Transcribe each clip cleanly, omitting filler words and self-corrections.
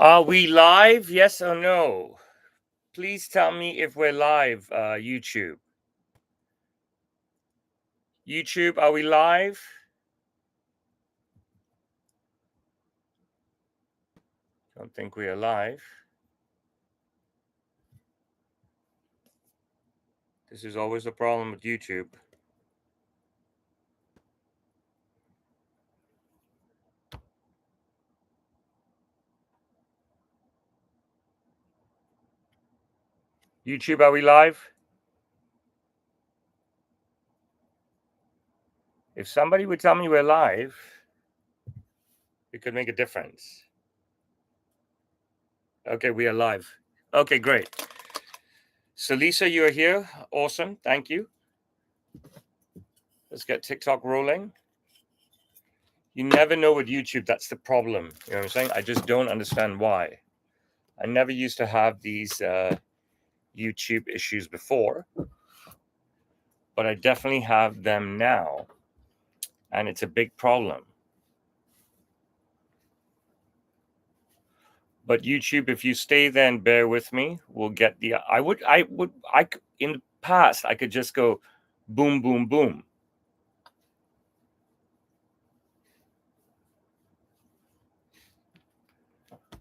Are we live? Yes or no? Please tell me if we're live, YouTube. YouTube, are we live? Don't think we are live. This is always the problem with YouTube. YouTube, are we live? If somebody would tell me we're live, it could make a difference. Okay, we are live. Okay, great. So, Lisa, you are here. Awesome. Thank you. Let's get TikTok rolling. You never know with YouTube. That's the problem. You know what I'm saying? I just don't understand why. I never used to have these YouTube issues before, but I definitely have them now, and it's a big problem. But YouTube, if you stay there and bear with me, we'll get the. In the past, I could just go boom, boom, boom.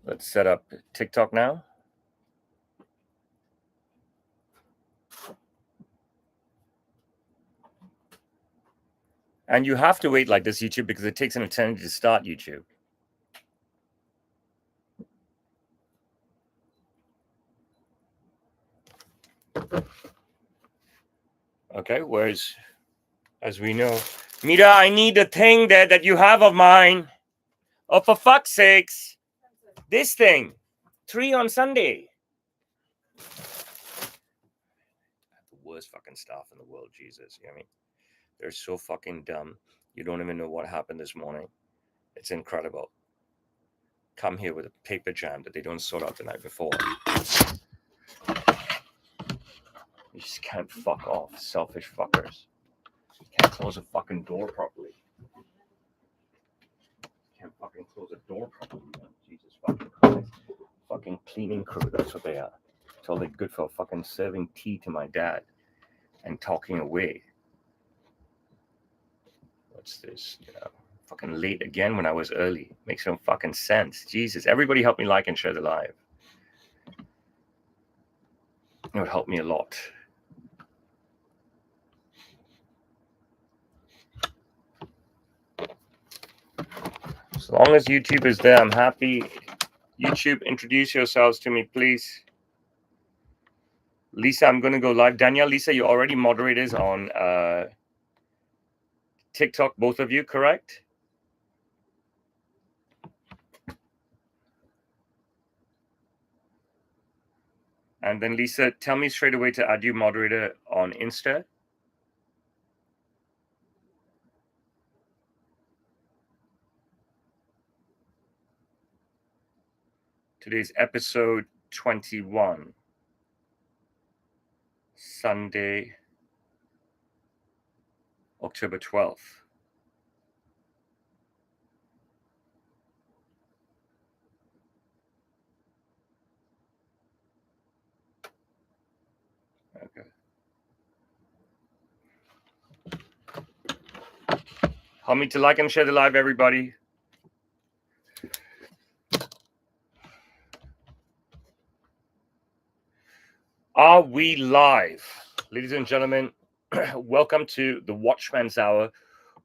Let's set up TikTok now. And you have to wait like this, YouTube, because it takes an eternity to start YouTube. Okay, whereas, as we know, Mita, I need the thing that you have of mine. Oh, for fuck's sakes. This thing. 3 on Sunday. The worst fucking stuff in the world, Jesus. You know what I mean? They're so fucking dumb. You don't even know what happened this morning. It's incredible. Come here with a paper jam that they don't sort out the night before. You just can't fuck off, selfish fuckers. You can't close a fucking door properly. You can't fucking close a door properly. Jesus fucking Christ. Fucking cleaning crew, that's what they are. It's all they're good for, fucking serving tea to my dad and talking away. What's this? Fucking late again when I was early. Makes no fucking sense. Jesus. Everybody help me like and share the live. It would help me a lot. As long as YouTube is there, I'm happy. YouTube, introduce yourselves to me, please. Lisa, I'm going to go live. Danielle, Lisa, you're already moderators on TikTok, both of you, correct? And then Lisa, tell me straight away to add you moderator on Insta. Today's episode 21, Sunday, October 12th. Okay. Help me to like and share the live, everybody. Are we live? Ladies and gentlemen, welcome to the Watchman'S Hour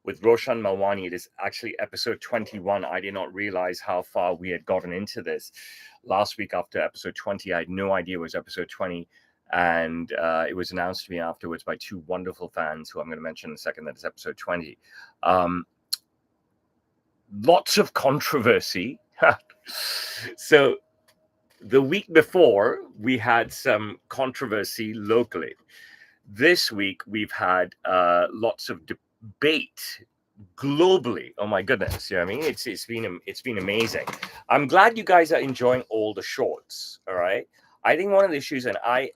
with Roshan Melwani. It is actually episode 21. I did not realize how far we had gotten into this. Last week after episode 20, I had no idea it was episode 20. And it was announced to me afterwards by two wonderful fans who I'm going to mention in a second that it's episode 20. Lots of controversy. So the week before, we had some controversy locally. This week, we've had lots of debate globally. Oh my goodness, you know what I mean? It's been amazing. I'm glad you guys are enjoying all the shorts. All right. I think one of the issues, and I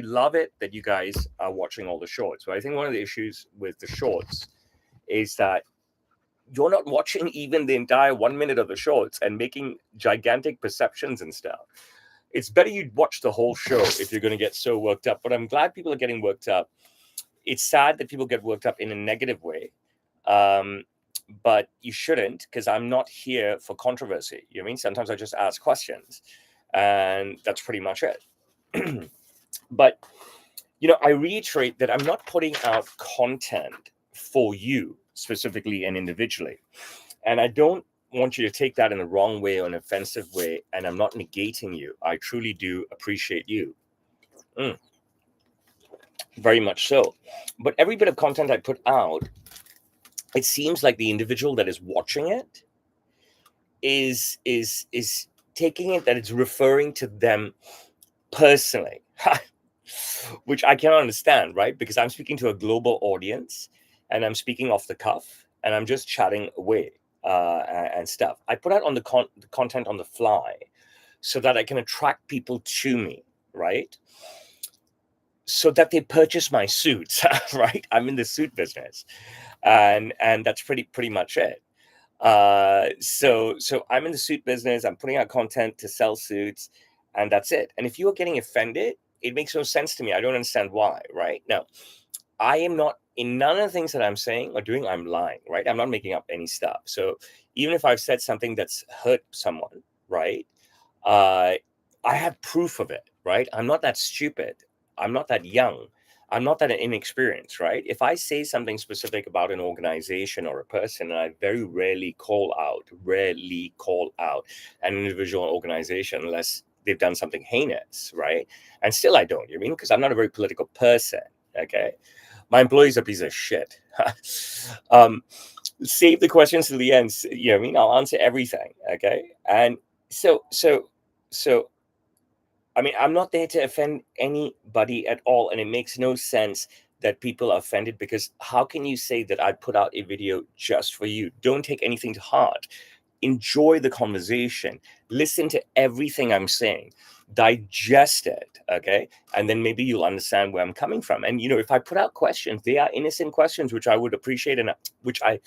love it that you guys are watching all the shorts, but I think one of the issues with the shorts is that you're not watching even the entire 1 minute of the shorts and making gigantic perceptions and stuff. It's better you watch the whole show if you're going to get so worked up. But I'm glad people are getting worked up. It's sad that people get worked up in a negative way. But you shouldn't, because I'm not here for controversy. You know what I mean? Sometimes I just ask questions, and that's pretty much it. But, I reiterate that I'm not putting out content for you specifically and individually. And I don't want you to take that in the wrong way or an offensive way. And I'm not negating you. I truly do appreciate you. Very much so. But every bit of content I put out, it seems like the individual that is watching it is taking it that it's referring to them personally, which I cannot understand, right? Because I'm speaking to a global audience and I'm speaking off the cuff and I'm just chatting away and stuff. I put out on the content on the fly so that I can attract people to me, right? So that they purchase my suits, right? I'm in the suit business, and that's pretty much it. So I'm in the suit business. I'm putting out content to sell suits, and that's it. And if you are getting offended, it makes no sense to me. I don't understand why, right? Now, I am not in none of the things that I'm saying or doing, I'm lying, right? I'm not making up any stuff. So even if I've said something that's hurt someone, right? I have proof of it, right? I'm not that stupid. I'm not that young. I'm not that inexperienced, right? If I say something specific about an organization or a person, and I very rarely call out an individual organization unless they've done something heinous, right? And still I don't, you mean? Because I'm not a very political person, okay? My employees are a piece of shit. Save the questions to the end. You know what I mean? I'll answer everything, okay? And so I mean, I'm not there to offend anybody at all, and it makes no sense that people are offended, because how can you say that I put out a video just for you? Don't take anything to heart. Enjoy the conversation. Listen to everything I'm saying. Digest it, okay? And then maybe you'll understand where I'm coming from. And if I put out questions, they are innocent questions, which I would appreciate, and which I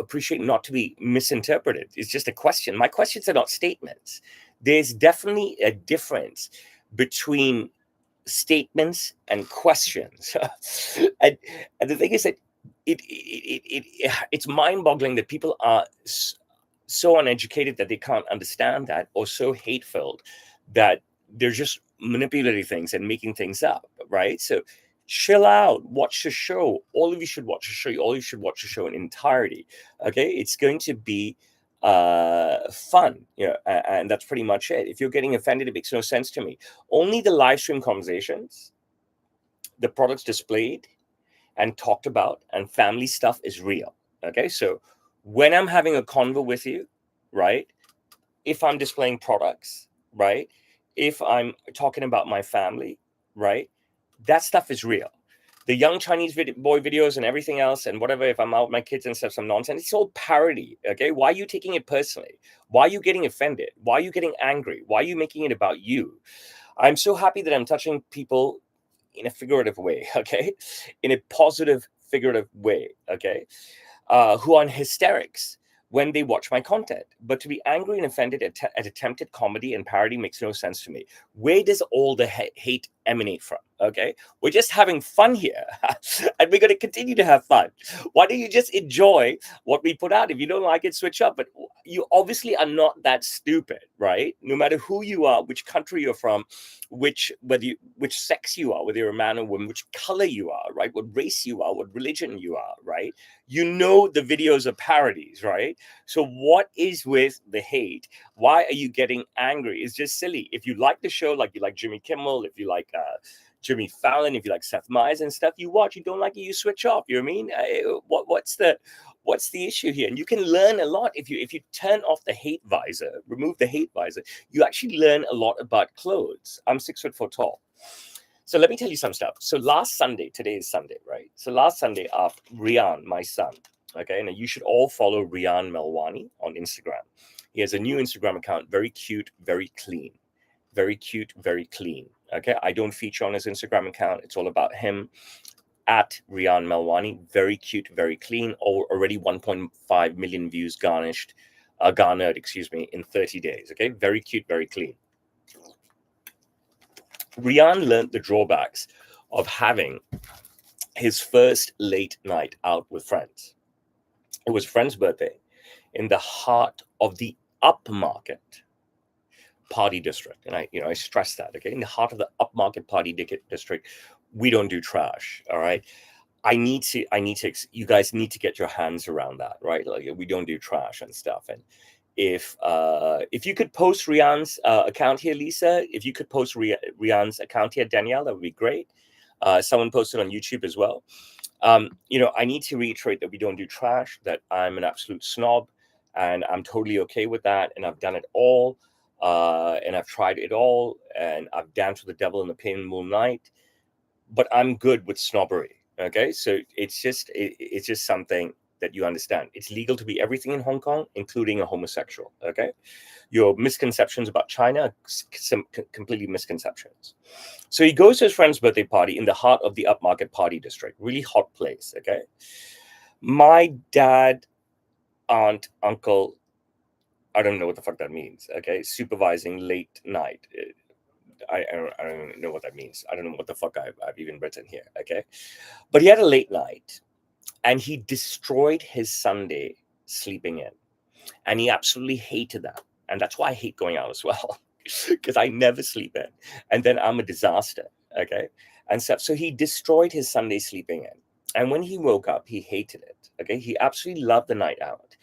appreciate not to be misinterpreted. It's just a question. My questions are not statements. There's definitely a difference between statements and questions. and the thing is that it's mind-boggling that people are so uneducated that they can't understand that, or so hate-filled that they're just manipulating things and making things up, right? So chill out, watch the show. All of you should watch the show. All of you should watch the show in entirety. Okay, it's going to be fun, and that's pretty much it. If you're getting offended, it makes no sense to me. Only the live stream conversations, the products displayed and talked about, and family stuff is real. Okay, so when I'm having a convo with you, right, if I'm displaying products, right, if I'm talking about my family, right, that stuff is real. The young Chinese boy videos and everything else and whatever, if I'm out with my kids and stuff, some nonsense, it's all parody, okay? Why are you taking it personally? Why are you getting offended? Why are you getting angry? Why are you making it about you? I'm so happy that I'm touching people in a figurative way, okay? In a positive, figurative way, okay? Who are in hysterics when they watch my content. But to be angry and offended at attempted comedy and parody makes no sense to me. Where does all the hate emanate from? Okay, we're just having fun here, and we're going to continue to have fun. Why don't you just enjoy what we put out? If you don't like it, switch up. But you obviously are not that stupid, right? No matter who you are, which country you're from, which sex you are, whether you're a man or woman, which color you are, right? What race you are, what religion you are, right? The videos are parodies, right? So what is with the hate? Why are you getting angry? It's just silly. If you like the show, like you like Jimmy Kimmel, if you like Jimmy Fallon, if you like Seth Meyers and stuff, you watch. You don't like it, you switch off. You know what I mean? What's the issue here? And you can learn a lot if you turn off the hate visor, remove the hate visor. You actually learn a lot about clothes. I'm 6'4" tall. So let me tell you some stuff. So last Sunday, today is Sunday, right? So last Sunday, Rian, my son, okay, and you should all follow Roshan Melwani on Instagram. He has a new Instagram account, very cute, very clean. Very cute, very clean. Okay, I don't feature on his Instagram account. It's all about him. at Roshan Melwani. Very cute, very clean. Already 1.5 million views garnered, in 30 days. Okay, very cute, very clean. Roshan learned the drawbacks of having his first late night out with friends. It was a friend's birthday in the heart of the upmarket party district, and I stress that. Okay, in the heart of the upmarket party district, we don't do trash. All right. I need to, you guys need to get your hands around that, right? Like, we don't do trash and stuff. And if you could post Rian's account here, Lisa, if you could post Rian's account here, Danielle, that would be great. Someone posted on YouTube as well. I need to reiterate that we don't do trash, that I'm an absolute snob, and I'm totally okay with that. And I've done it all, and I've tried it all, and I've danced with the devil in the pain moonlight, but I'm good with snobbery. Okay, so it's just something that you understand. It's legal to be everything in Hong Kong, including a homosexual. Okay, your misconceptions about China are completely misconceptions. So he goes to his friend's birthday party in the heart of the upmarket party district, really hot place. Okay, my dad, aunt, uncle, I don't know what the fuck that means. Okay, supervising late night. I don't know what that means. I don't know what the fuck I've even written here. Okay, but he had a late night, and he destroyed his Sunday sleeping in, and he absolutely hated that. And that's why I hate going out as well, because I never sleep in, and then I'm a disaster. Okay, and so he destroyed his Sunday sleeping in, and when he woke up, he hated it. Okay, he absolutely loved the night out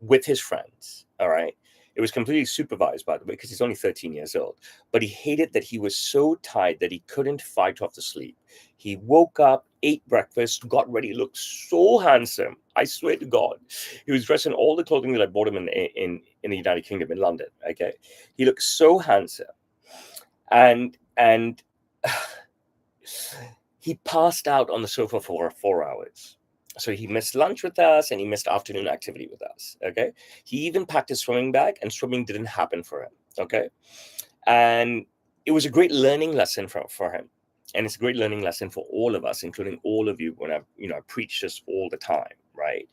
with his friends. All right. It was completely supervised, by the way, because he's only 13 years old. But he hated that he was so tired that he couldn't fight off the sleep. He woke up, ate breakfast, got ready, looked so handsome. I swear to God. He was dressed in all the clothing that I bought him in the United Kingdom, in London. Okay. He looked so handsome. And he passed out on the sofa for 4 hours. So he missed lunch with us, and he missed afternoon activity with us. Okay. He even packed his swimming bag, and swimming didn't happen for him. Okay. And it was a great learning lesson for him. And it's a great learning lesson for all of us, including all of you, when I preach this all the time. Right.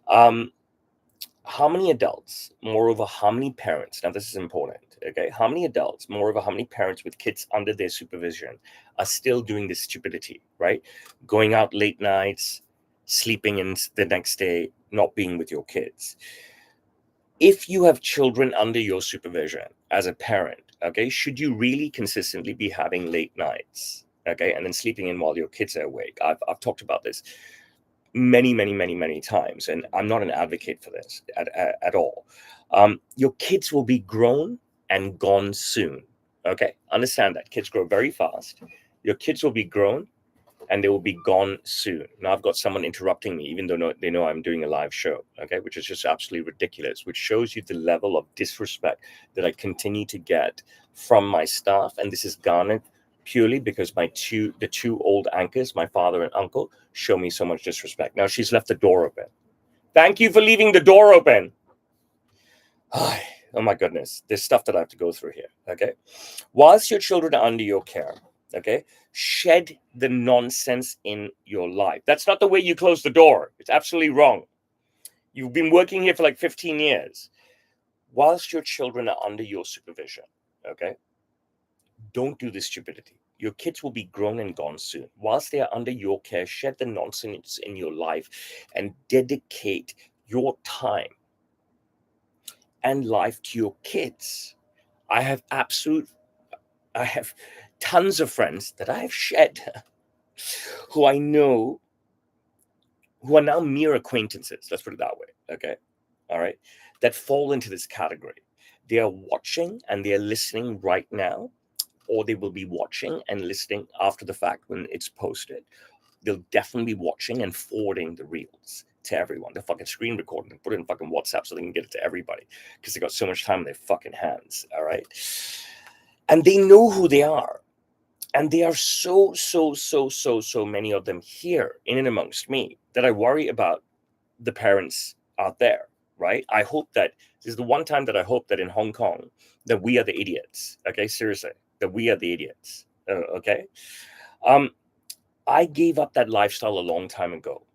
How many adults, moreover, how many parents, now this is important, okay? How many adults, moreover, how many parents with kids under their supervision are still doing this stupidity, right? Going out late nights, sleeping in the next day, not being with your kids. If you have children under your supervision as a parent, okay, should you really consistently be having late nights, okay, and then sleeping in while your kids are awake? I've talked about this many times, and I'm not an advocate for this at all. Your kids will be grown and gone soon. Okay, understand that. Kids grow very fast. Your kids will be grown and they will be gone soon. Now I've got someone interrupting me, even though they know I'm doing a live show. Okay, which is just absolutely ridiculous, which shows you the level of disrespect that I continue to get from my staff, and this is garnered purely because the two old anchors, my father and uncle, show me so much disrespect. Now she's left the door open. Thank you for leaving the door open. Oh my goodness, there's stuff that I have to go through here. Okay, whilst your children are under your care, okay, shed the nonsense in your life. That's not the way you close the door. It's absolutely wrong. You've been working here for like 15 years. Whilst your children are under your supervision, okay, don't do this stupidity. Your kids will be grown and gone soon. Whilst they are under your care, shed the nonsense in your life and dedicate your time and life to your kids. I have tons of friends that I have shed who I know who are now mere acquaintances. Let's put it that way. Okay. All right. That fall into this category. They are watching and they are listening right now, or they will be watching and listening after the fact when it's posted. They'll definitely be watching and forwarding the reels to everyone. They'll fucking screen record and put it in fucking WhatsApp so they can get it to everybody because they got so much time in their fucking hands. All right. And they know who they are. And there are so many of them here in and amongst me that I worry about the parents out there, right? I hope that this is the one time that I hope that in Hong Kong that we are the idiots. Okay, seriously, that we are the idiots. Okay. I gave up that lifestyle a long time ago.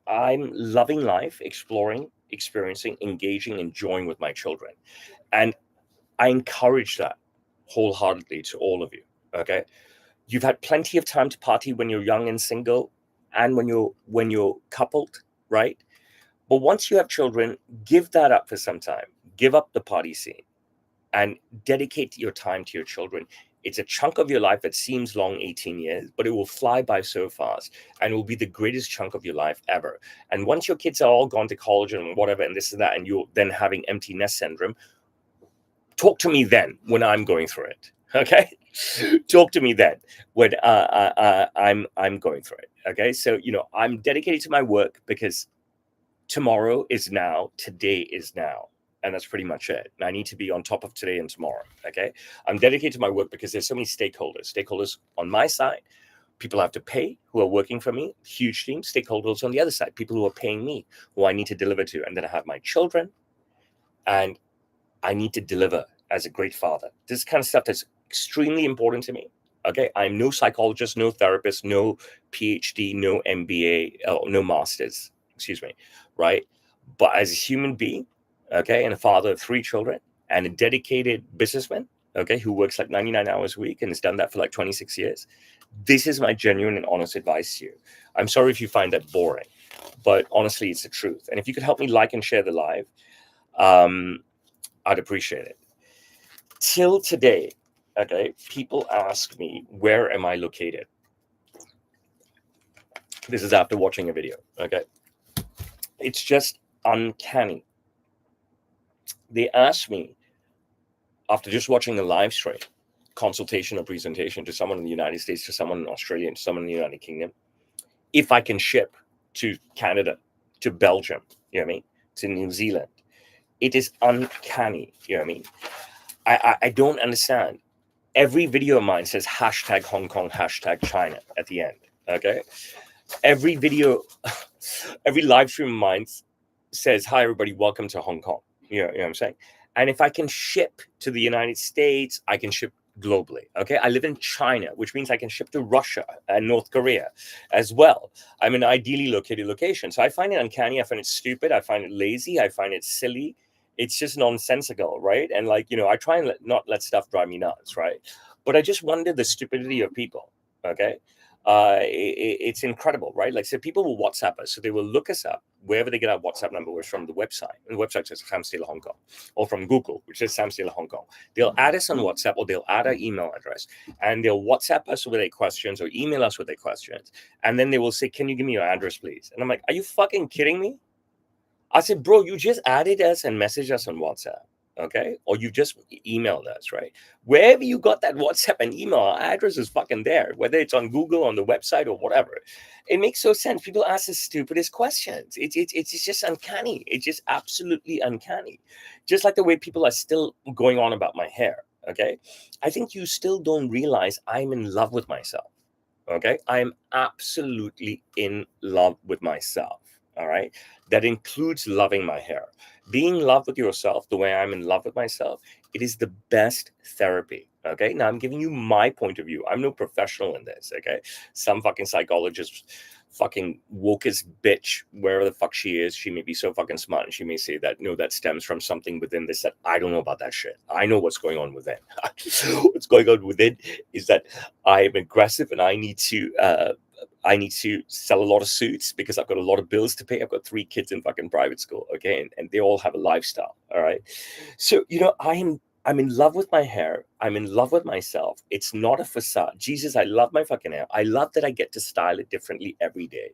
I'm loving life, exploring, experiencing, engaging, enjoying with my children. And I encourage that wholeheartedly to all of you. Okay. You've had plenty of time to party when you're young and single and when you're coupled, right? But once you have children, give that up for some time. Give up the party scene and dedicate your time to your children. It's a chunk of your life that seems long, 18 years, but it will fly by so fast and it will be the greatest chunk of your life ever. And once your kids are all gone to college and whatever, and this and that, and you're then having empty nest syndrome, talk to me then when I'm going through it. Okay, talk to me then when I'm going through it. Okay, so I'm dedicated to my work because tomorrow is now, today is now. And that's pretty much it. And I need to be on top of today and tomorrow. Okay. I'm dedicated to my work because there's so many stakeholders on my side. People I have to pay who are working for me, huge team, stakeholders on the other side, people who are paying me, who I need to deliver to. And then I have my children and I need to deliver as a great father. This kind of stuff that's extremely important to me. Okay. I'm no psychologist, no therapist, no PhD, no MBA, no masters, excuse me. Right. But as a human being, okay, and a father of 3 children and a dedicated businessman, okay, who works like 99 hours a week and has done that for like 26 years, this is my genuine and honest advice to you. I'm sorry if you find that boring, but honestly, it's the truth. And if you could help me like and share the live, I'd appreciate it. Till today, okay, people ask me, where am I located? This is after watching a video, okay? It's just uncanny. They ask me, after just watching a live stream, consultation or presentation to someone in the United States, to someone in Australia, and to someone in the United Kingdom, if I can ship to Canada, to Belgium, you know what I mean, to New Zealand. It is uncanny, you know what I mean? I don't understand. Every video of mine says hashtag Hong Kong, hashtag China at the end, okay? Every video, every live stream of mine says, hi, everybody, welcome to Hong Kong. You know what I'm saying? And if I can ship to the United States, I can ship globally. Okay. I live in China, which means I can ship to Russia and North Korea as well. I'm an ideally located location. So I find it uncanny. I find it stupid. I find it lazy. I find it silly. It's just nonsensical. Right. And I try and not let stuff drive me nuts. Right. But I just wonder the stupidity of people. Okay. It's incredible, right? Like, so people will WhatsApp us, so they will look us up wherever they get our WhatsApp number, was from the website, and the website says Sam Steele Hong Kong, or from Google, which says Sam Steele Hong Kong. They'll add us on WhatsApp, or they'll add our email address, and they'll WhatsApp us with their questions or email us with their questions, and then they will say, "Can you give me your address, please?" And I'm like, "Are you fucking kidding me?" I said, "Bro, you just added us and messaged us on WhatsApp." Okay, or you just emailed us, right? Wherever you got that WhatsApp and email, our address is fucking there, whether it's on Google, on the website, or whatever. It makes no sense. People ask the stupidest questions. It's just uncanny. It's just absolutely uncanny. Just like the way people are still going on about my hair. Okay, I think you still don't realize I'm in love with myself. Okay, I am absolutely in love with myself. All right, that includes loving my hair. Being in love with yourself the way I'm in love with myself, it is the best therapy. Okay, now I'm giving you my point of view. I'm no professional in this. Okay, some fucking psychologist, fucking wokest bitch, wherever the fuck she is, she may be so fucking smart and she may say that no, that stems from something within this. That I don't know about that shit. I know what's going on within. What's going on within is that I am aggressive and I need to sell a lot of suits because I've got a lot of bills to pay. I've got 3 kids in fucking private school, okay, and they all have a lifestyle. All right, so I'm in love with my hair. I'm in love with myself. It's not a facade. Jesus, I love my fucking hair. I love that I get to style it differently every day,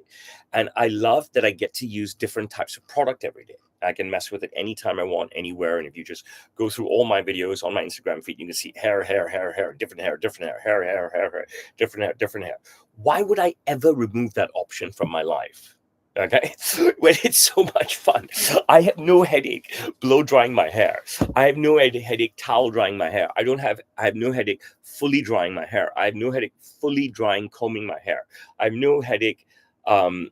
and I love that I get to use different types of product every day. I can mess with it anytime I want, anywhere. And if you just go through all my videos on my Instagram feed, you can see hair, different hair, different hair, different hair. Why would I ever remove that option from my life? Okay, when it's so much fun. I have no headache blow drying my hair. I have no headache towel drying my hair. I have no headache fully drying my hair. I have no headache fully drying combing my hair. I have no headache gelling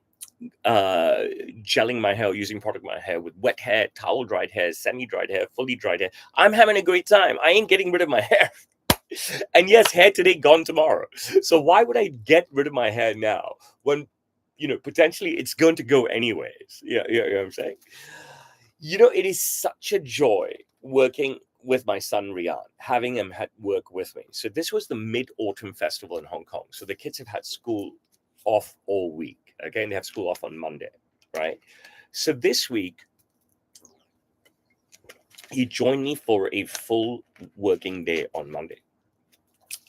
my hair, using product in my hair with wet hair, towel dried hair, semi dried hair, fully dried hair. I'm having a great time. I ain't getting rid of my hair. And yes, hair today, gone tomorrow. So why would I get rid of my hair now when, potentially it's going to go anyways? Yeah, you know what I'm saying? It is such a joy working with my son Rian, having him work with me. So this was the Mid-Autumn Festival in Hong Kong. So the kids have had school off all week. Okay, and they have school off on Monday, right? So this week he joined me for a full working day on Monday.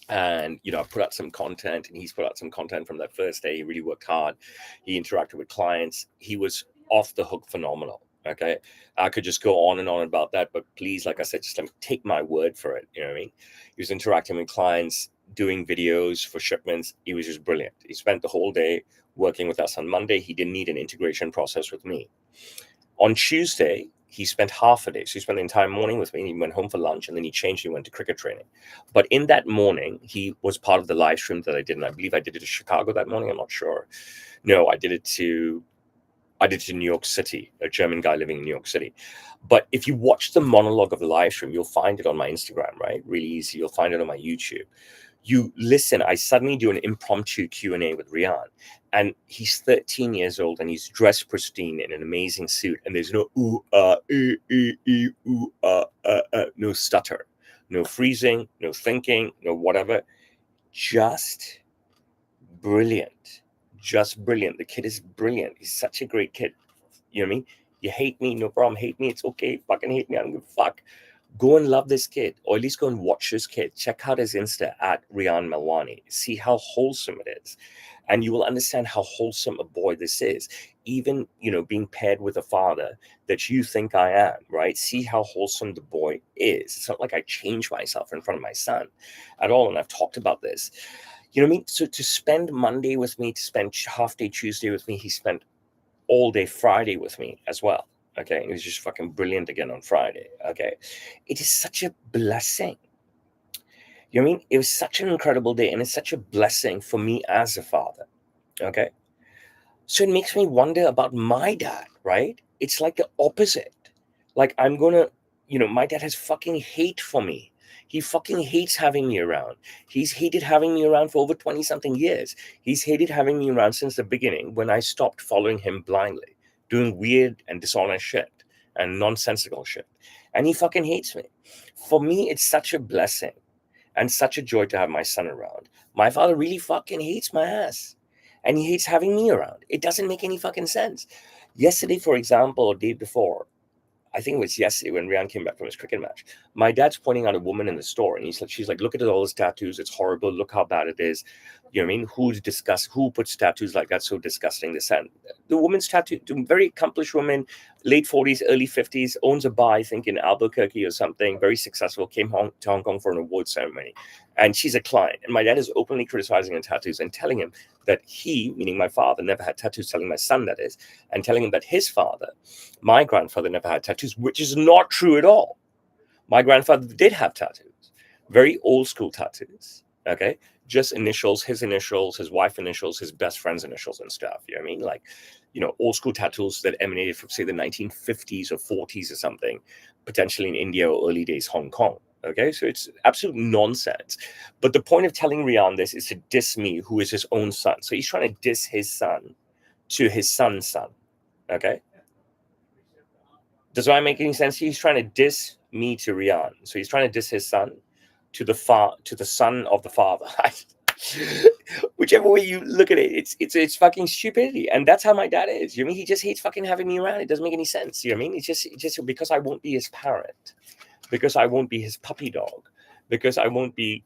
And I put out some content, and he's put out some content from that first day. He really worked hard. He interacted with clients. He was off the hook phenomenal. Okay, I could just go on and on about that, but please, like I said, just let me take my word for it. You know what I mean? He was interacting with clients, doing videos for shipments. He was just brilliant. He spent the whole day working with us on Monday. He didn't need an integration process with me. On Tuesday, he spent half a day. So he spent the entire morning with me. He went home for lunch, and then he changed. He went to cricket training. But in that morning, he was part of the live stream that I did. And I believe I did it to Chicago that morning. I'm not sure. No, I did it to New York City, a German guy living in New York City. But if you watch the monologue of the live stream, you'll find it on my Instagram, right? Really easy. You'll find it on my YouTube. You listen, I suddenly do an impromptu Q&A with Rian, and he's 13 years old, and he's dressed pristine in an amazing suit, and there's no no stutter, no freezing, no thinking, no whatever. Just brilliant. Just brilliant. The kid is brilliant. He's such a great kid. You know what I mean? You hate me, no problem. Hate me, it's okay. Fucking hate me, I don't give a fuck. Go and love this kid, or at least go and watch this kid. Check out his Insta at Roshan Melwani. See how wholesome it is. And you will understand how wholesome a boy this is. Even, being paired with a father that you think I am, right? See how wholesome the boy is. It's not like I change myself in front of my son at all. And I've talked about this. You know what I mean? So to spend Monday with me, to spend half day Tuesday with me, he spent all day Friday with me as well. Okay. It was just fucking brilliant again on Friday. Okay. It is such a blessing. You know what I mean? It was such an incredible day, and it's such a blessing for me as a father. Okay. So it makes me wonder about my dad, right? It's like the opposite. Like I'm going to, my dad has fucking hate for me. He fucking hates having me around. He's hated having me around for over 20 something years. He's hated having me around since the beginning, when I stopped following him blindly, doing weird and dishonest shit and nonsensical shit. And he fucking hates me. For me, it's such a blessing and such a joy to have my son around. My father really fucking hates my ass. And he hates having me around. It doesn't make any fucking sense. Yesterday, for example, or day before, I think it was yesterday when Rian came back from his cricket match, my dad's pointing out a woman in the store, and she's like, look at all those tattoos. It's horrible. Look how bad it is. You know what I mean? Who puts tattoos like that? So disgusting. This and the woman's tattoo, very accomplished woman, late 40s, early 50s, owns a bar, I think, in Albuquerque or something, very successful, came to Hong Kong for an award ceremony. And she's a client. And my dad is openly criticizing her tattoos and telling him that he, meaning my father, never had tattoos, telling my son that is, and telling him that his father, my grandfather, never had tattoos, which is not true at all. My grandfather did have tattoos, very old school tattoos. Okay. Just initials, his wife initials, his best friend's initials and stuff. You know what I mean? Like, old school tattoos that emanated from, say, the 1950s or 40s or something, potentially in India or early days Hong Kong. Okay, so it's absolute nonsense. But the point of telling Rian this is to diss me, who is his own son. So he's trying to diss his son to his son's son. Okay, does that make any sense? He's trying to diss me to Rian. So he's trying to diss his son to the son of the father. Whichever way you look at it, it's fucking stupidity. And that's how my dad is. You know what I mean? He just hates fucking having me around. It doesn't make any sense. You know what I mean? It's just because I won't be his parent, because I won't be his puppy dog, because I won't be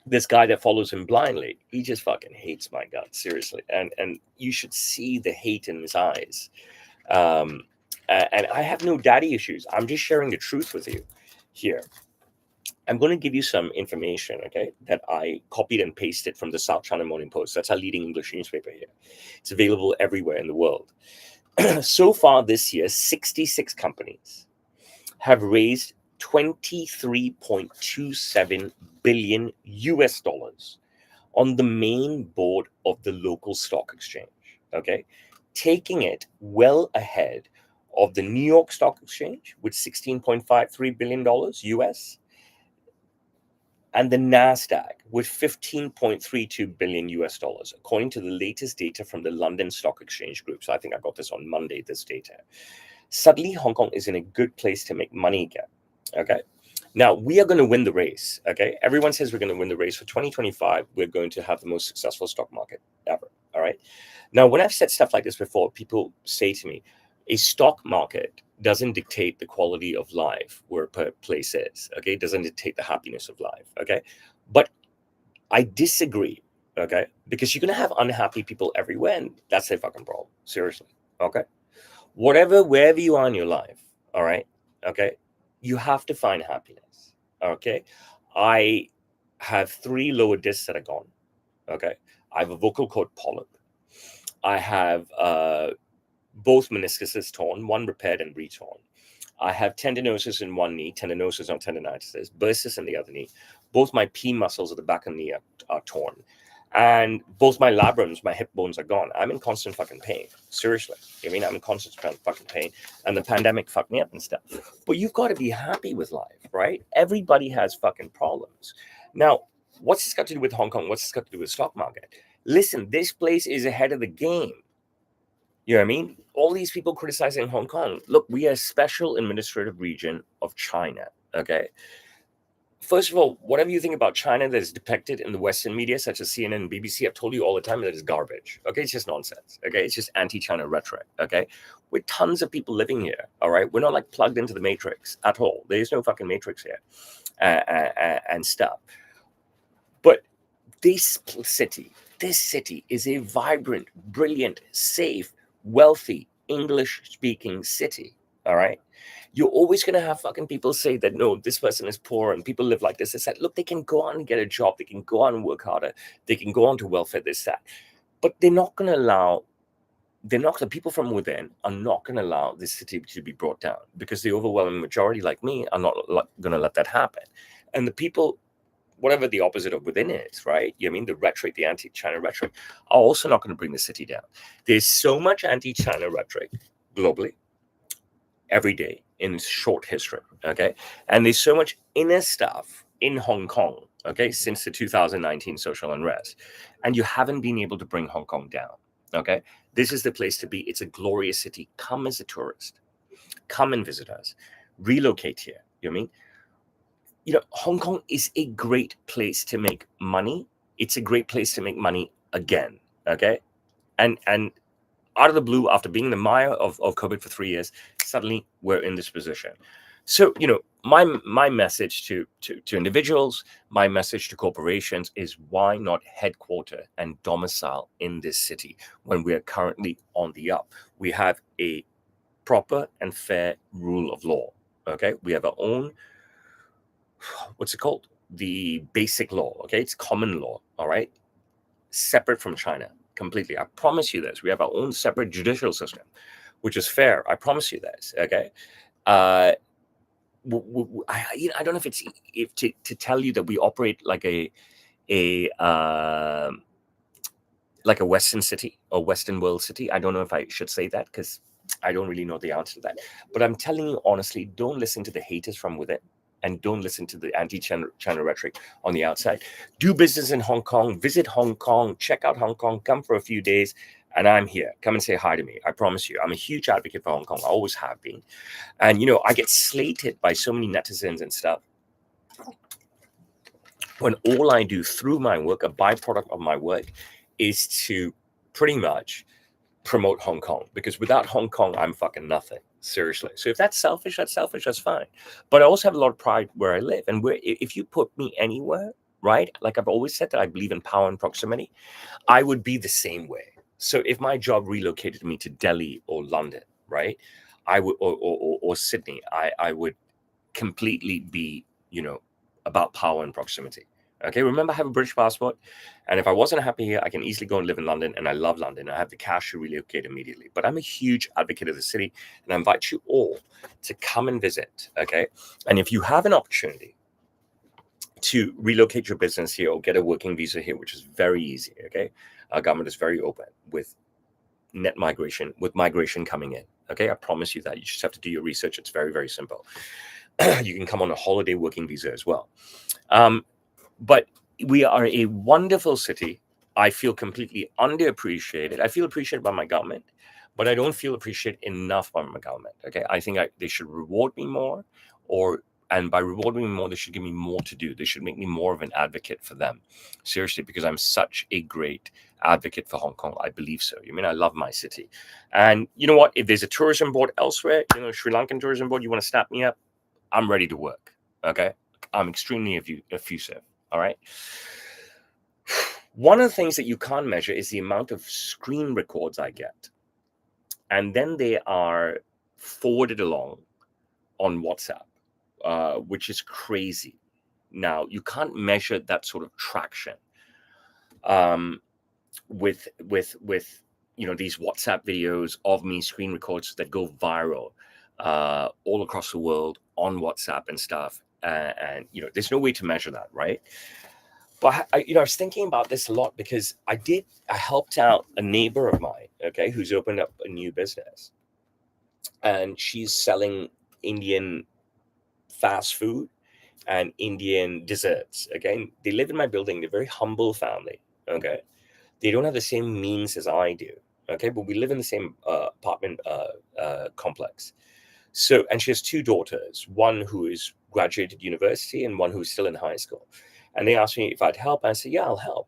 this guy that follows him blindly. He just fucking hates my guts, seriously. And you should see the hate in his eyes. And I have no daddy issues. I'm just sharing the truth with you here. I'm going to give you some information, okay, that I copied and pasted from the South China Morning Post. That's our leading English newspaper here. It's available everywhere in the world. So far this year, 66 companies have raised $23.27 billion US dollars on the main board of the local stock exchange, okay, taking it well ahead of the New York Stock Exchange with $16.53 billion US, and the Nasdaq with 15.32 billion US dollars, according to the latest data from the London Stock Exchange Group. So I think I got this on Monday, this data. Suddenly, Hong Kong is in a good place to make money again. Okay. Now, we are going to win the race. Okay. Everyone says we're going to win the race. For 2025, we're going to have the most successful stock market ever. All right. Now, when I've said stuff like this before, people say to me, a stock market doesn't dictate the quality of life where a place is. Okay. It doesn't dictate the happiness of life. Okay. But I disagree. Okay. Because you're going to have unhappy people everywhere, and that's their fucking problem. Seriously. Okay. Wherever you are in your life, all right, okay, you have to find happiness, okay? I have 3 lower discs that are gone, okay? I have a vocal cord polyp. I have both meniscuses torn, one repaired and retorn. I have tendinosis in one knee, tendinosis on tendinitis, bursitis in the other knee. Both my P muscles at the back of the knee are torn. And both my labrums, my hip bones are gone. I'm in constant fucking pain. Seriously. I mean, I'm in constant fucking pain. And the pandemic fucked me up and stuff. But you've got to be happy with life, right? Everybody has fucking problems. Now, what's this got to do with Hong Kong? What's this got to do with the stock market? Listen, this place is ahead of the game. You know what I mean? All these people criticizing Hong Kong. Look, we are a special administrative region of China, okay? First of all, whatever you think about China that is depicted in the Western media, such as CNN and BBC, I've told you all the time that is garbage. Okay, it's just nonsense. Okay, it's just anti-China rhetoric. Okay, with tons of people living here. All right, we're not like plugged into the matrix at all. There is no fucking matrix here, and stuff. But this city is a vibrant, brilliant, safe, wealthy, English-speaking city. All right. You're always going to have fucking people say that, no, this person is poor and people live like this. It's like, look, they can go on and get a job. They can go on and work harder. They can go on to welfare, this, that. But they're not going to allow, the people from within are not going to allow this city to be brought down, because the overwhelming majority, like me, are not going to let that happen. And the people, whatever the opposite of within is, right? You know what I mean? The rhetoric, the anti-China rhetoric, are also not going to bring the city down. There's so much anti-China rhetoric globally, every day in short history, okay? And there's so much inner stuff in Hong Kong, okay, since the 2019 social unrest. And you haven't been able to bring Hong Kong down, okay? This is the place to be. It's a glorious city. Come as a tourist. Come and visit us. Relocate here. You know what I mean? You know, Hong Kong is a great place to make money. It's a great place to make money again, okay? And out of the blue, after being in the mire of COVID for 3 years, suddenly we're in this position. So, you know, my message to individuals, my message to corporations is, why not headquarter and domicile in this city when we are currently on the up? We have a proper and fair rule of law, okay? We have our own, what's it called? The basic law, okay? It's common law, all right? Separate from China. Completely. I promise you this. We have our own separate judicial system, which is fair. I promise you this. Okay. I don't know if it's to tell you that we operate like a Western city or Western world city. I don't know if I should say that, because I don't really know the answer to that. But I'm telling you honestly, don't listen to the haters from within. And don't listen to the anti-China rhetoric on the outside. Do business in Hong Kong. Visit Hong Kong. Check out Hong Kong. Come for a few days. And I'm here. Come and say hi to me. I promise you. I'm a huge advocate for Hong Kong. I always have been. And, you know, I get slated by so many netizens and stuff when all I do through my work, a byproduct of my work, is to pretty much promote Hong Kong. Because without Hong Kong, I'm fucking nothing. Seriously. So if that's selfish, that's fine. But I also have a lot of pride where I live. And if you put me anywhere, right? Like I've always said that I believe in power and proximity. I would be the same way. So if my job relocated me to Delhi or London, right? I would, or Sydney, I would completely be, you know, about power and proximity. Okay, remember, I have a British passport, and if I wasn't happy here, I can easily go and live in London, and I love London. I have the cash to relocate immediately. But I'm a huge advocate of the city, and I invite you all to come and visit, okay? And if you have an opportunity to relocate your business here or get a working visa here, which is very easy, okay? Our government is very open with net migration, with migration coming in, okay? I promise you that. You just have to do your research. It's very, very simple. You can come on a holiday working visa as well. But we are a wonderful city. I feel completely underappreciated. I feel appreciated by my government, but I don't feel appreciated enough by my government. Okay, I think they should reward me more, and by rewarding me more, they should give me more to do. They should make me more of an advocate for them. Seriously, because I'm such a great advocate for Hong Kong. I believe so. I mean, I love my city. And you know what? If there's a tourism board elsewhere, Sri Lankan tourism board, you want to snap me up, I'm ready to work. Okay, I'm extremely effusive. All right. One of the things that you can't measure is the amount of screen records I get. And then they are forwarded along on WhatsApp, which is crazy. Now, you can't measure that sort of traction with these WhatsApp videos of me screen records that go viral all across the world on WhatsApp and stuff. And there's no way to measure that, right? But I was thinking about this a lot because I helped out a neighbor of mine, okay, who's opened up a new business, and she's selling Indian fast food and Indian desserts. Okay, they live in my building. They're a very humble family. Okay, they don't have the same means as I do. Okay, but we live in the same apartment complex. So, and she has two daughters, one who is graduated university and one who's still in high school. And they asked me if I'd help. I said, yeah, I'll help.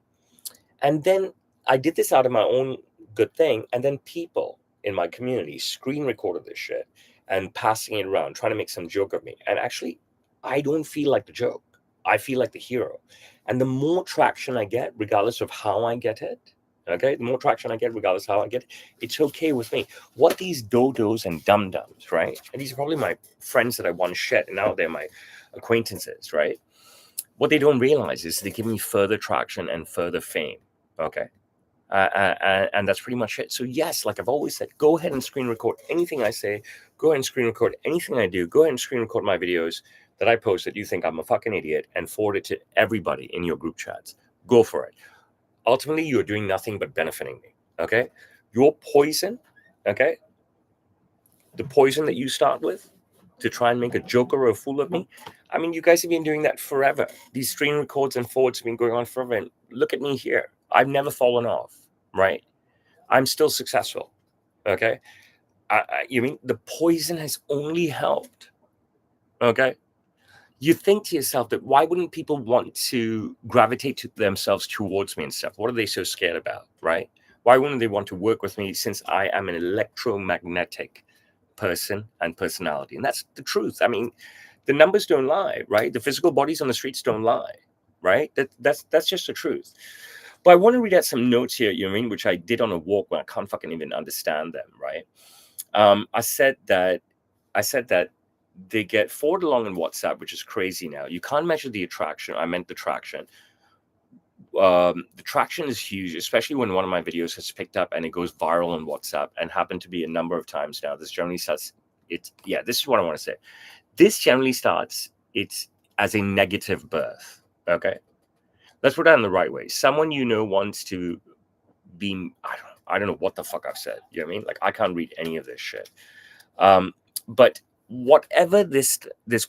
And then I did this out of my own good thing. And then people in my community screen recorded this shit and passing it around, trying to make some joke of me. And actually, I don't feel like the joke. I feel like the hero. And the more traction I get, regardless of how I get it, okay, the more traction I get, regardless of how I get it, it's okay with me. What these dodos and dum-dums, right? And these are probably my friends that I once shed, and now they're my acquaintances, right? What they don't realize is they give me further traction and further fame, okay? And that's pretty much it. So yes, like I've always said, go ahead and screen record anything I say. Go ahead and screen record anything I do. Go ahead and screen record my videos that I post that you think I'm a fucking idiot and forward it to everybody in your group chats. Go for it. Ultimately, you're doing nothing but benefiting me, okay? Your poison, okay? The poison that you start with to try and make a joker or a fool of me. I mean, you guys have been doing that forever. These screen records and forwards have been going on forever. And look at me here. I've never fallen off, right? I'm still successful, okay? You mean the poison has only helped, okay? You think to yourself that why wouldn't people want to gravitate to themselves towards me and stuff? What are they so scared about, right? Why wouldn't they want to work with me since I am an electromagnetic person and personality? And that's the truth. I mean, the numbers don't lie, right? The physical bodies on the streets don't lie, right? That's just the truth. But I want to read out some notes here, you know what I mean, which I did on a walk when I can't fucking even understand them, right? I said that they get forward along in WhatsApp, which is crazy now. You can't measure the attraction. I meant the traction. The traction is huge, especially when one of my videos has picked up and it goes viral on WhatsApp, and happened to be a number of times now. This generally starts, this is what I want to say. This generally starts, it's as a negative birth, okay? Let's put that in the right way. Someone wants to be, I don't know what the fuck I've said. You know what I mean? Like, I can't read any of this shit. But whatever this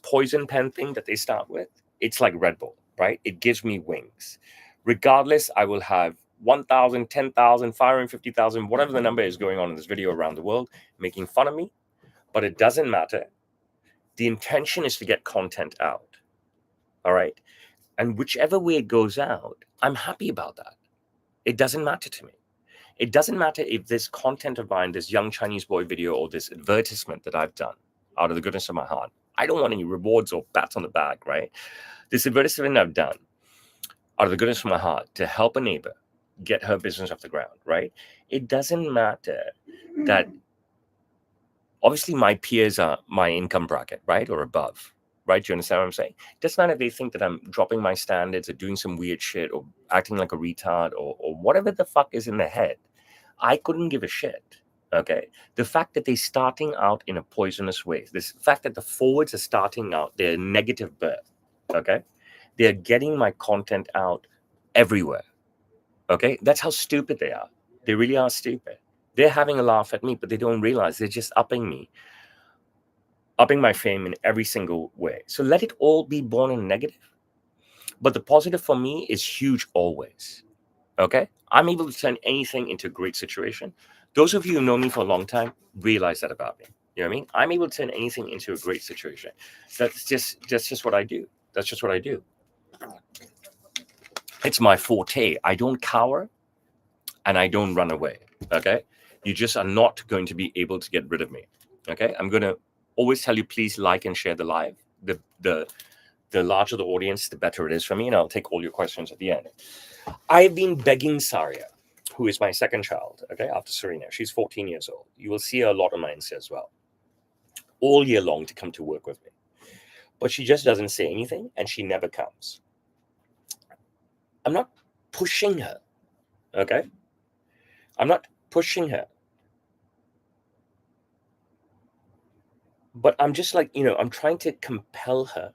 poison pen thing that they start with, it's like Red Bull, right? It gives me wings. Regardless, I will have 1,000, 10,000, 550,000, whatever the number is going on in this video around the world, making fun of me. But it doesn't matter. The intention is to get content out. All right. And whichever way it goes out, I'm happy about that. It doesn't matter to me. It doesn't matter if this content of mine, this young Chinese boy video, or this advertisement that I've done out of the goodness of my heart, I don't want any rewards or pats on the back, right? This advertisement I've done out of the goodness of my heart to help a neighbor get her business off the ground, right? It doesn't matter that obviously my peers are my income bracket, right? Or above, right? Do you understand what I'm saying? It doesn't matter if they think that I'm dropping my standards or doing some weird shit or acting like a retard or whatever the fuck is in their head. I couldn't give a shit. Okay. The fact that they're starting out in a poisonous way, this fact that the forwards are starting out, they're negative birth. Okay. They're getting my content out everywhere. Okay. That's how stupid they are. They really are stupid. They're having a laugh at me, but they don't realize they're just upping my fame in every single way. So let it all be born in negative. But the positive for me is huge always. Okay? I'm able to turn anything into a great situation. Those of you who know me for a long time realize that about me. You know what I mean? I'm able to turn anything into a great situation. That's just what I do. That's just what I do. It's my forte. I don't cower and I don't run away. Okay? You just are not going to be able to get rid of me. Okay? I'm going to always tell you, please like and share the live. The larger the audience, the better it is for me, and I'll take all your questions at the end. I've been begging Saria, who is my second child, okay, after Serena. She's 14 years old. You will see her a lot on my Insta as well, all year long, to come to work with me. But she just doesn't say anything, and she never comes. I'm not pushing her, okay? I'm not pushing her. But I'm just like, I'm trying to compel her,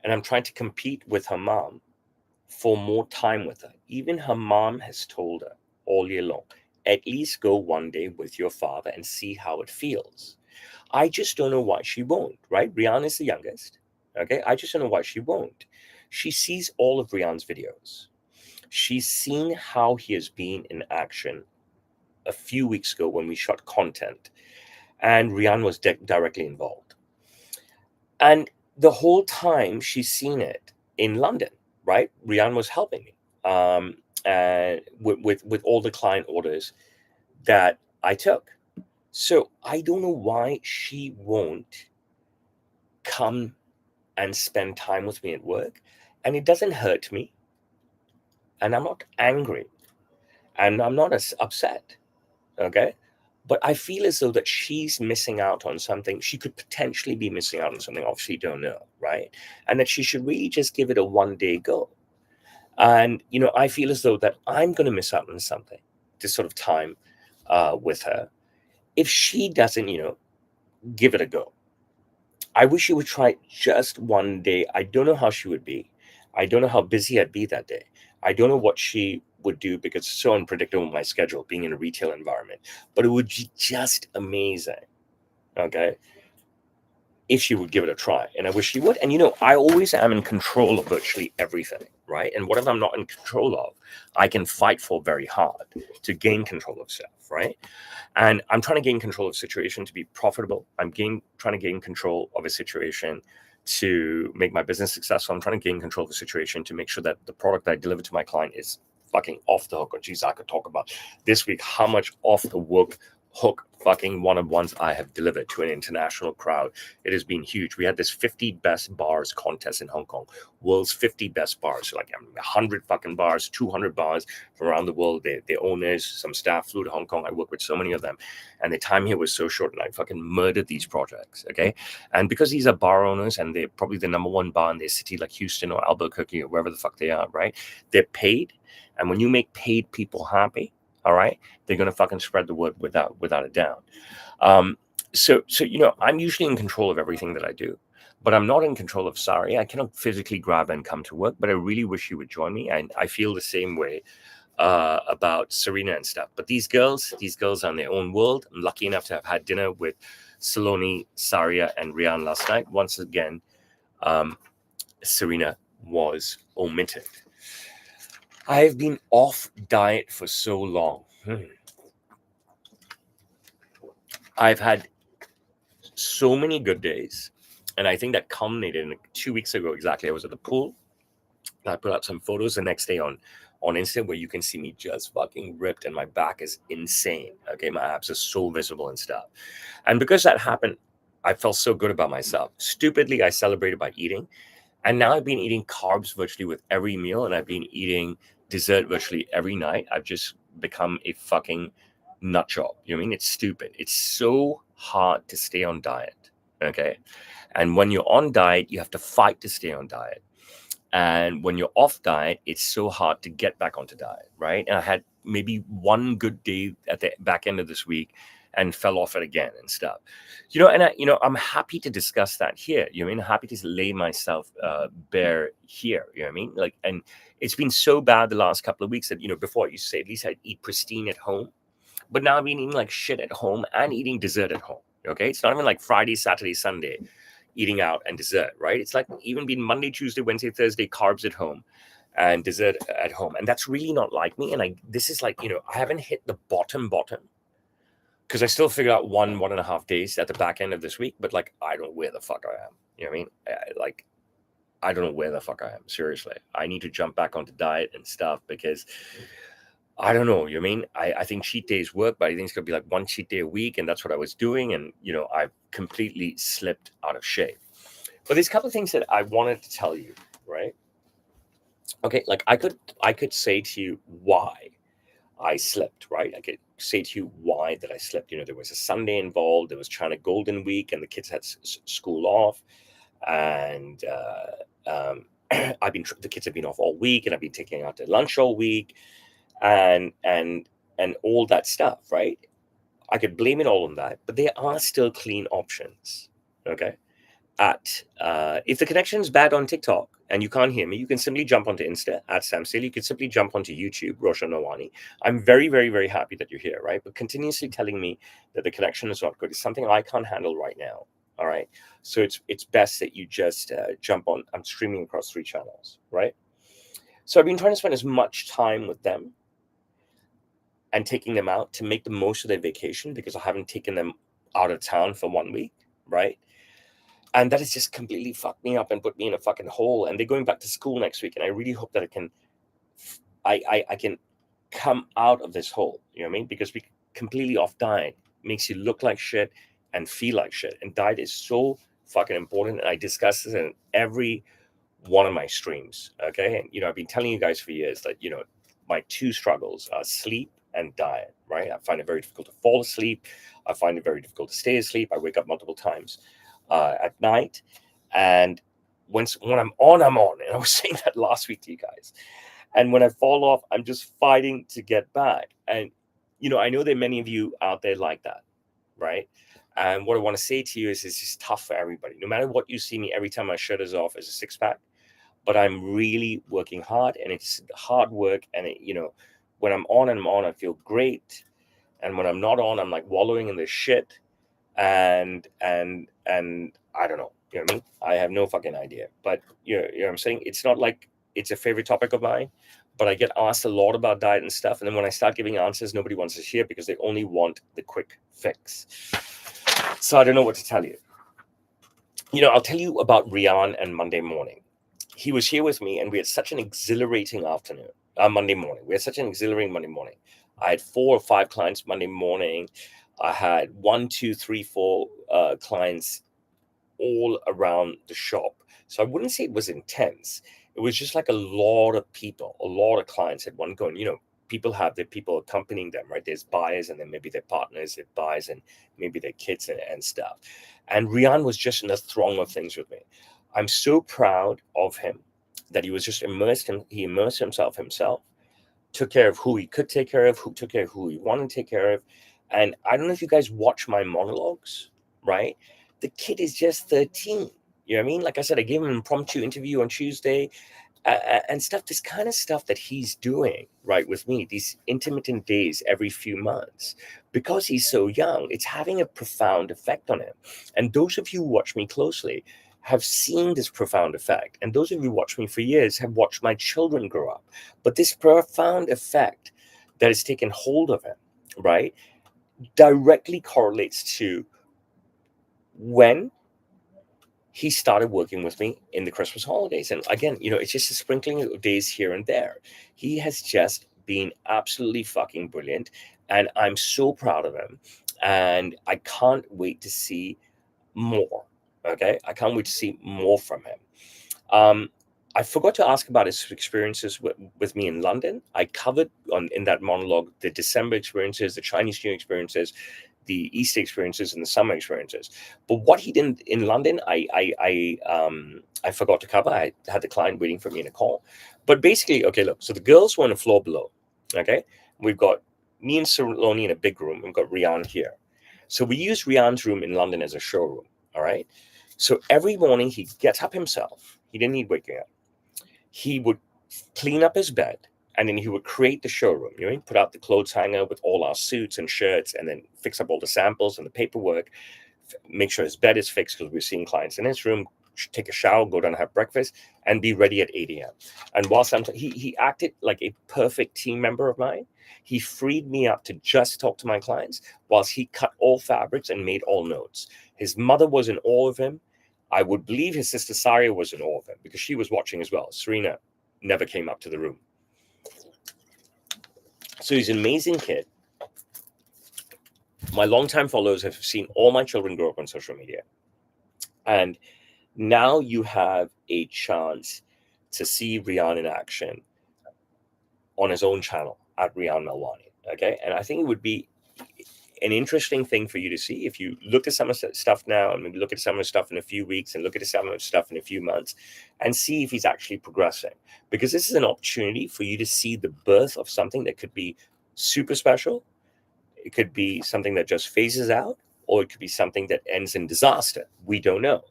and I'm trying to compete with her mom for more time with her. Even her mom has told her all year long, at least go one day with your father and see how it feels. I just don't know why she won't, right? Rian is the youngest. Okay. I just don't know why she won't. She sees all of Rian's videos. She's seen how he has been in action a few weeks ago when we shot content, and Rian was directly involved. And the whole time she's seen it in London, right? Rian was helping me and with all the client orders that I took. So I don't know why she won't come and spend time with me at work. And it doesn't hurt me. And I'm not angry. And I'm not as upset. Okay. But I feel as though that she's missing out on something. She could potentially be missing out on something. Obviously, don't know. Right. And that she should really just give it a 1 day go. And, I feel as though that I'm going to miss out on something, this sort of time with her. If she doesn't, give it a go. I wish she would try just 1 day. I don't know how she would be. I don't know how busy I'd be that day. I don't know what she would do because it's so unpredictable my schedule being in a retail environment. But it would be just amazing, okay, if she would give it a try. And I wish she would. And I always am in control of virtually everything, right? And whatever I'm not in control of, I can fight for very hard to gain control of stuff, right? And I'm trying to gain control of a situation to be profitable. I'm trying to gain control of a situation to make my business successful. I'm trying to gain control of a situation to make sure that the product I deliver to my client is fucking off the hook. Or geez, I could talk about this week how much off the hook fucking one-on-ones I have delivered to an international crowd. It has been huge. We had this 50 best bars contest in Hong Kong, world's 50 best bars. So like 100 fucking bars, 200 bars from around the world. The owners, some staff flew to Hong Kong. I work with so many of them. And the time here was so short, and I fucking murdered these projects, okay? And because these are bar owners and they're probably the number one bar in their city, like Houston or Albuquerque or wherever the fuck they are, right? They're paid. And when you make paid people happy, all right, they're going to fucking spread the word without a doubt. So I'm usually in control of everything that I do, but I'm not in control of Sari. I cannot physically grab and come to work, but I really wish you would join me. And I feel the same way about Serena and stuff. But these girls are in their own world. I'm lucky enough to have had dinner with Saloni, Saria, and Rian last night. Once again, Serena was omitted. I've been off diet for so long. I've had so many good days. And I think that culminated in 2 weeks ago exactly. I was at the pool. I put up some photos the next day on Insta where you can see me just fucking ripped and my back is insane. Okay, my abs are so visible and stuff. And because that happened, I felt so good about myself. Stupidly, I celebrated by eating. And now I've been eating carbs virtually with every meal, and I've been eating dessert virtually every night. I've just become a fucking nut job. You know what I mean? It's stupid. It's so hard to stay on diet. Okay. And when you're on diet, you have to fight to stay on diet. And when you're off diet, it's so hard to get back onto diet, right? And I had maybe one good day at the back end of this week and fell off it again and stuff. I'm happy to discuss that here. You know what I mean? I'm happy to lay myself bare here. You know what I mean? Like, and it's been so bad the last couple of weeks that, before I used to say at least I'd eat pristine at home. But now I've been eating like shit at home and eating dessert at home. Okay. It's not even like Friday, Saturday, Sunday. eating out and dessert, right? It's like even been Monday, Tuesday, Wednesday, Thursday, carbs at home and dessert at home. And that's really not like me. And this is like, I haven't hit the bottom because I still figured out 1.5 days at the back end of this week, but like, I don't know where the fuck I am. You know what I mean? I don't know where the fuck I am. Seriously. I need to jump back onto diet and stuff because I don't know. You know what I mean? I think cheat days work, but I think it's going to be like one cheat day a week. And that's what I was doing. And, I've completely slipped out of shape. But there's a couple of things that I wanted to tell you, right? Okay, like I could say to you why I slept, right? I could say to you why that I slept. There was a Sunday involved. There was China Golden Week, and the kids had school off, and the kids have been off all week, and I've been taking out to lunch all week, and all that stuff, right? I could blame it all on that, but there are still clean options. Okay, if the connection is bad on TikTok and you can't hear me, you can simply jump onto Insta at Sam Sale. You can simply jump onto YouTube, Roshan Melwani. I'm very, very, very happy that you're here, right? But continuously telling me that the connection is not good is something I can't handle right now. All right. So it's best that you just jump on. I'm streaming across 3 channels, right? So I've been trying to spend as much time with them and taking them out to make the most of their vacation because I haven't taken them out of town for 1 week, right? And that has just completely fucked me up and put me in a fucking hole. And they're going back to school next week. And I really hope that I can come out of this hole. You know what I mean? Because we completely off diet makes you look like shit and feel like shit. And diet is so fucking important. And I discuss this in every one of my streams. Okay. And, I've been telling you guys for years that, my 2 struggles are sleep and diet, right? I find it very difficult to fall asleep. I find it very difficult to stay asleep. I wake up multiple times at night, and when I'm on, I'm on. And I was saying that last week to you guys. And when I fall off, I'm just fighting to get back. And I know there are many of you out there like that, right? And what I want to say to you is, it's just tough for everybody. No matter what you see me, every time my shirt is off, is a 6-pack. But I'm really working hard, and it's hard work. And when I'm on, I feel great. And when I'm not on, I'm like wallowing in this shit. And I don't know, you know what I mean? I have no fucking idea. But you know what I'm saying? It's not like it's a favorite topic of mine, but I get asked a lot about diet and stuff. And then when I start giving answers, nobody wants to hear because they only want the quick fix. So I don't know what to tell you. I'll tell you about Rian and Monday morning. He was here with me, and we had such an exhilarating afternoon. Monday morning. We had such an exhilarating Monday morning. I had 4 or 5 clients Monday morning. I had 1, 2, 3, 4 clients all around the shop. So I wouldn't say it was intense. It was just like a lot of people, a lot of clients at one go. And, people have their people accompanying them, right? There's buyers, and then maybe their partners, their buyers, and maybe their kids and stuff. And Rian was just in the throng of things with me. I'm so proud of him that he was just immersed himself, took care of who he could take care of, who took care of who he wanted to take care of. And I don't know if you guys watch my monologues, right? The kid is just 13. You know what I mean? Like I said, I gave him an impromptu interview on Tuesday and stuff, this kind of stuff that he's doing, right, with me, these intermittent days every few months. Because he's so young, it's having a profound effect on him. And those of you who watch me closely have seen this profound effect. And those of you who watch me for years have watched my children grow up. But this profound effect that has taken hold of him, right, directly correlates to when he started working with me in the Christmas holidays. And again, it's just a sprinkling of days here and there. He has just been absolutely fucking brilliant. And I'm so proud of him. And I can't wait to see more. Okay. I can't wait to see more from him. I forgot to ask about his experiences with me in London. I covered in that monologue the December experiences, the Chinese New Year experiences, the Easter experiences, and the summer experiences. But what he did in London, I forgot to cover. I had the client waiting for me in a call. But basically, okay, look. So the girls were on the floor below. Okay, we've got me and Saloni in a big room. We've got Rian here. So we use Rian's room in London as a showroom. All right. So every morning he gets up himself. He didn't need waking up. He would clean up his bed, and then he would create the showroom. He'd put out the clothes hanger with all our suits and shirts, and then fix up all the samples and the paperwork, make sure his bed is fixed because we're seeing clients in his room, take a shower, go down and have breakfast, and be ready at 8 a.m. And whilst he acted like a perfect team member of mine. He freed me up to just talk to my clients whilst he cut all fabrics and made all notes. His mother was in awe of him. I would believe his sister Saria was in awe of him because she was watching as well. Serena never came up to the room. So he's an amazing kid. My longtime followers have seen all my children grow up on social media. And now you have a chance to see Rian in action on his own channel at Roshan Melwani. Okay. And I think it would be an interesting thing for you to see if you look at some of the stuff now and maybe look at some of the stuff in a few weeks and look at some of the stuff in a few months and see if he's actually progressing, because this is an opportunity for you to see the birth of something that could be super special. It could be something that just phases out, or it could be something that ends in disaster. We don't know,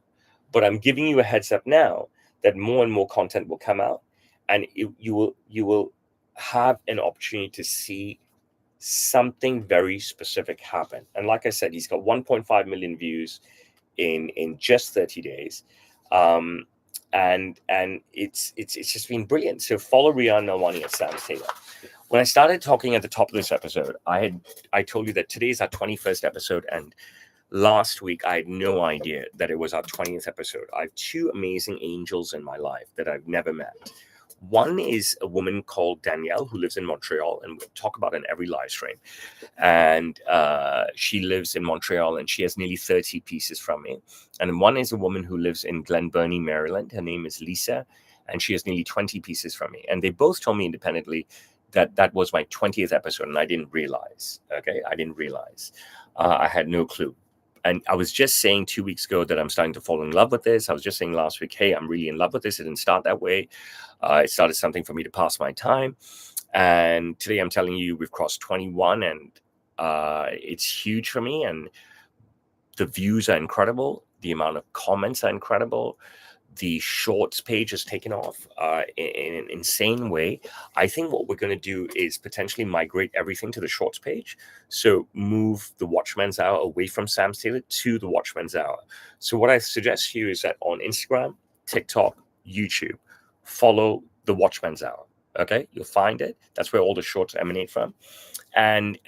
but I'm giving you a heads up now that more and more content will come out, and you will have an opportunity to see something very specific happen. And like I said, he's got 1.5 million views in just 30 days. And it's just been brilliant. So follow Roshan Melwani at Sam Taylor. When I started talking at the top of this episode, I told you that today's our 21st episode, and last week I had no idea that it was our 20th episode. I have two amazing angels in my life that I've never met. One is a woman called Danielle who lives in Montreal, and we'll talk about it in every live stream. And she lives in Montreal, and she has nearly 30 pieces from me. And one is a woman who lives in Glen Burnie, Maryland. Her name is Lisa, and she has nearly 20 pieces from me. And they both told me independently that that was my 20th episode, and I didn't realize. Okay, I didn't realize. I had no clue. And I was just saying 2 weeks ago that I'm starting to fall in love with this. I was just saying last week, hey, I'm really in love with this. It didn't start that way. It started something for me to pass my time. And today I'm telling you, we've crossed 21, and it's huge for me. And the views are incredible. The amount of comments are incredible. The shorts page has taken off in an insane way. I think what we're going to do is potentially migrate everything to the shorts page. So move the Watchman's Hour away from Sam Taylor to the Watchman's Hour. So what I suggest to you is that on Instagram, TikTok, YouTube, follow the Watchman's Hour. Okay, you'll find it. That's where all the shorts emanate from. And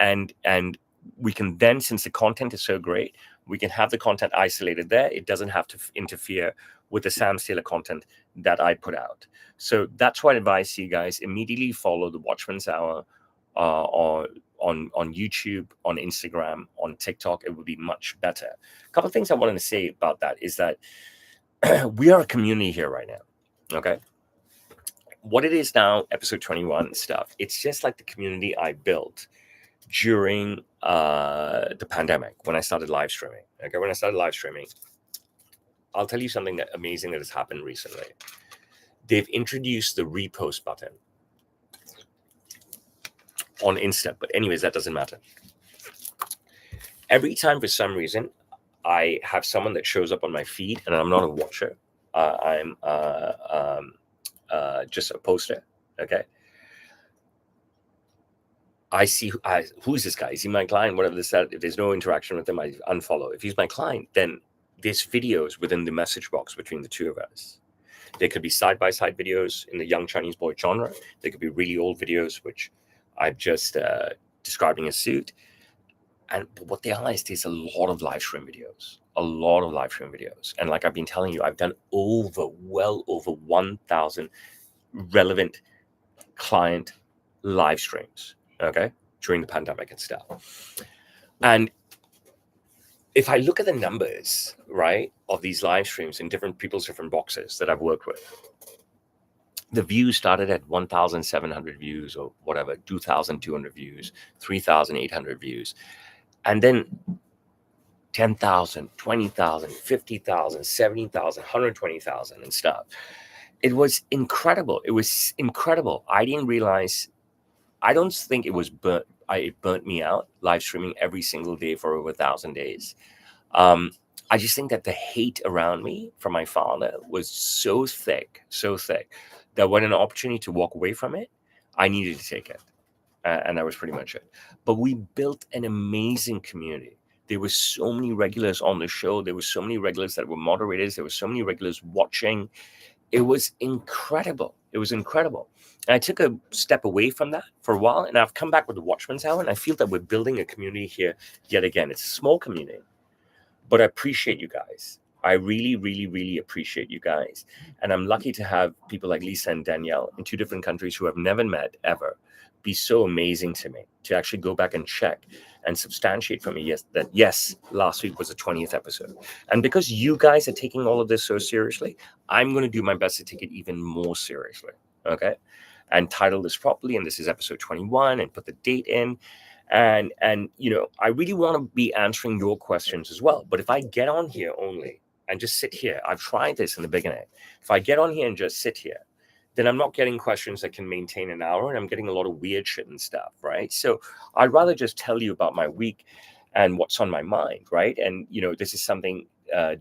we can then, since the content is so great, we can have the content isolated there. It doesn't have to interfere with the Sam Taylor content that I put out. So that's what I advise you guys. Immediately follow the Watchman's Hour on YouTube, on Instagram, on TikTok. It would be much better. A couple of things I wanted to say about that is that we are a community here right now. Okay. What it is now, episode 21 stuff, it's just like the community I built during the pandemic when I started live streaming. Okay, when I started live streaming, I'll tell you something amazing that has happened recently. They've introduced the repost button on Insta, but anyways, that doesn't matter. Every time, for some reason, I have someone that shows up on my feed, and I'm not a watcher. I'm just a poster. Okay. I see who's this guy? Is he my client? Whatever this said. If there's no interaction with him, I unfollow. If he's my client, then there's videos within the message box between the two of us. There could be side-by-side videos in the young Chinese boy genre. There could be really old videos, which I've just described in a suit. And what they are is there's a lot of live stream videos. A lot of live stream videos. And like I've been telling you, I've done well over 1,000 relevant client live streams. Okay, during the pandemic and stuff. And if I look at the numbers, right, of these live streams in different people's different boxes that I've worked with, the views started at 1,700 views or whatever, 2,200 views, 3,800 views, and then 10,000, 20,000, 50,000, 70,000, 120,000 and stuff. It was incredible. It was incredible. I didn't realize. I don't think it was it burnt me out live streaming every single day for over 1,000 days. I just think that the hate around me from my father was so thick that when an opportunity to walk away from it, I needed to take it. And that was pretty much it. But we built an amazing community. There were so many regulars on the show. There were so many regulars that were moderators. There were so many regulars watching. It was incredible. It was incredible. And I took a step away from that for a while, and I've come back with the Watchman's Hour, and I feel that we're building a community here yet again. It's a small community, but I appreciate you guys. I really, really, really appreciate you guys. And I'm lucky to have people like Lisa and Danielle in 2 different countries who I've never met ever be so amazing to me to actually go back and check and substantiate for me yes, last week was the 20th episode. And because you guys are taking all of this so seriously, I'm going to do my best to take it even more seriously. Okay. And title this properly. And this is episode 21, and put the date in. And I really want to be answering your questions as well. But if I get on here only and just sit here, I've tried this in the beginning. If I get on here and just sit here, then I'm not getting questions that can maintain an hour, and I'm getting a lot of weird shit and stuff, right? So I'd rather just tell you about my week and what's on my mind, right? And this is something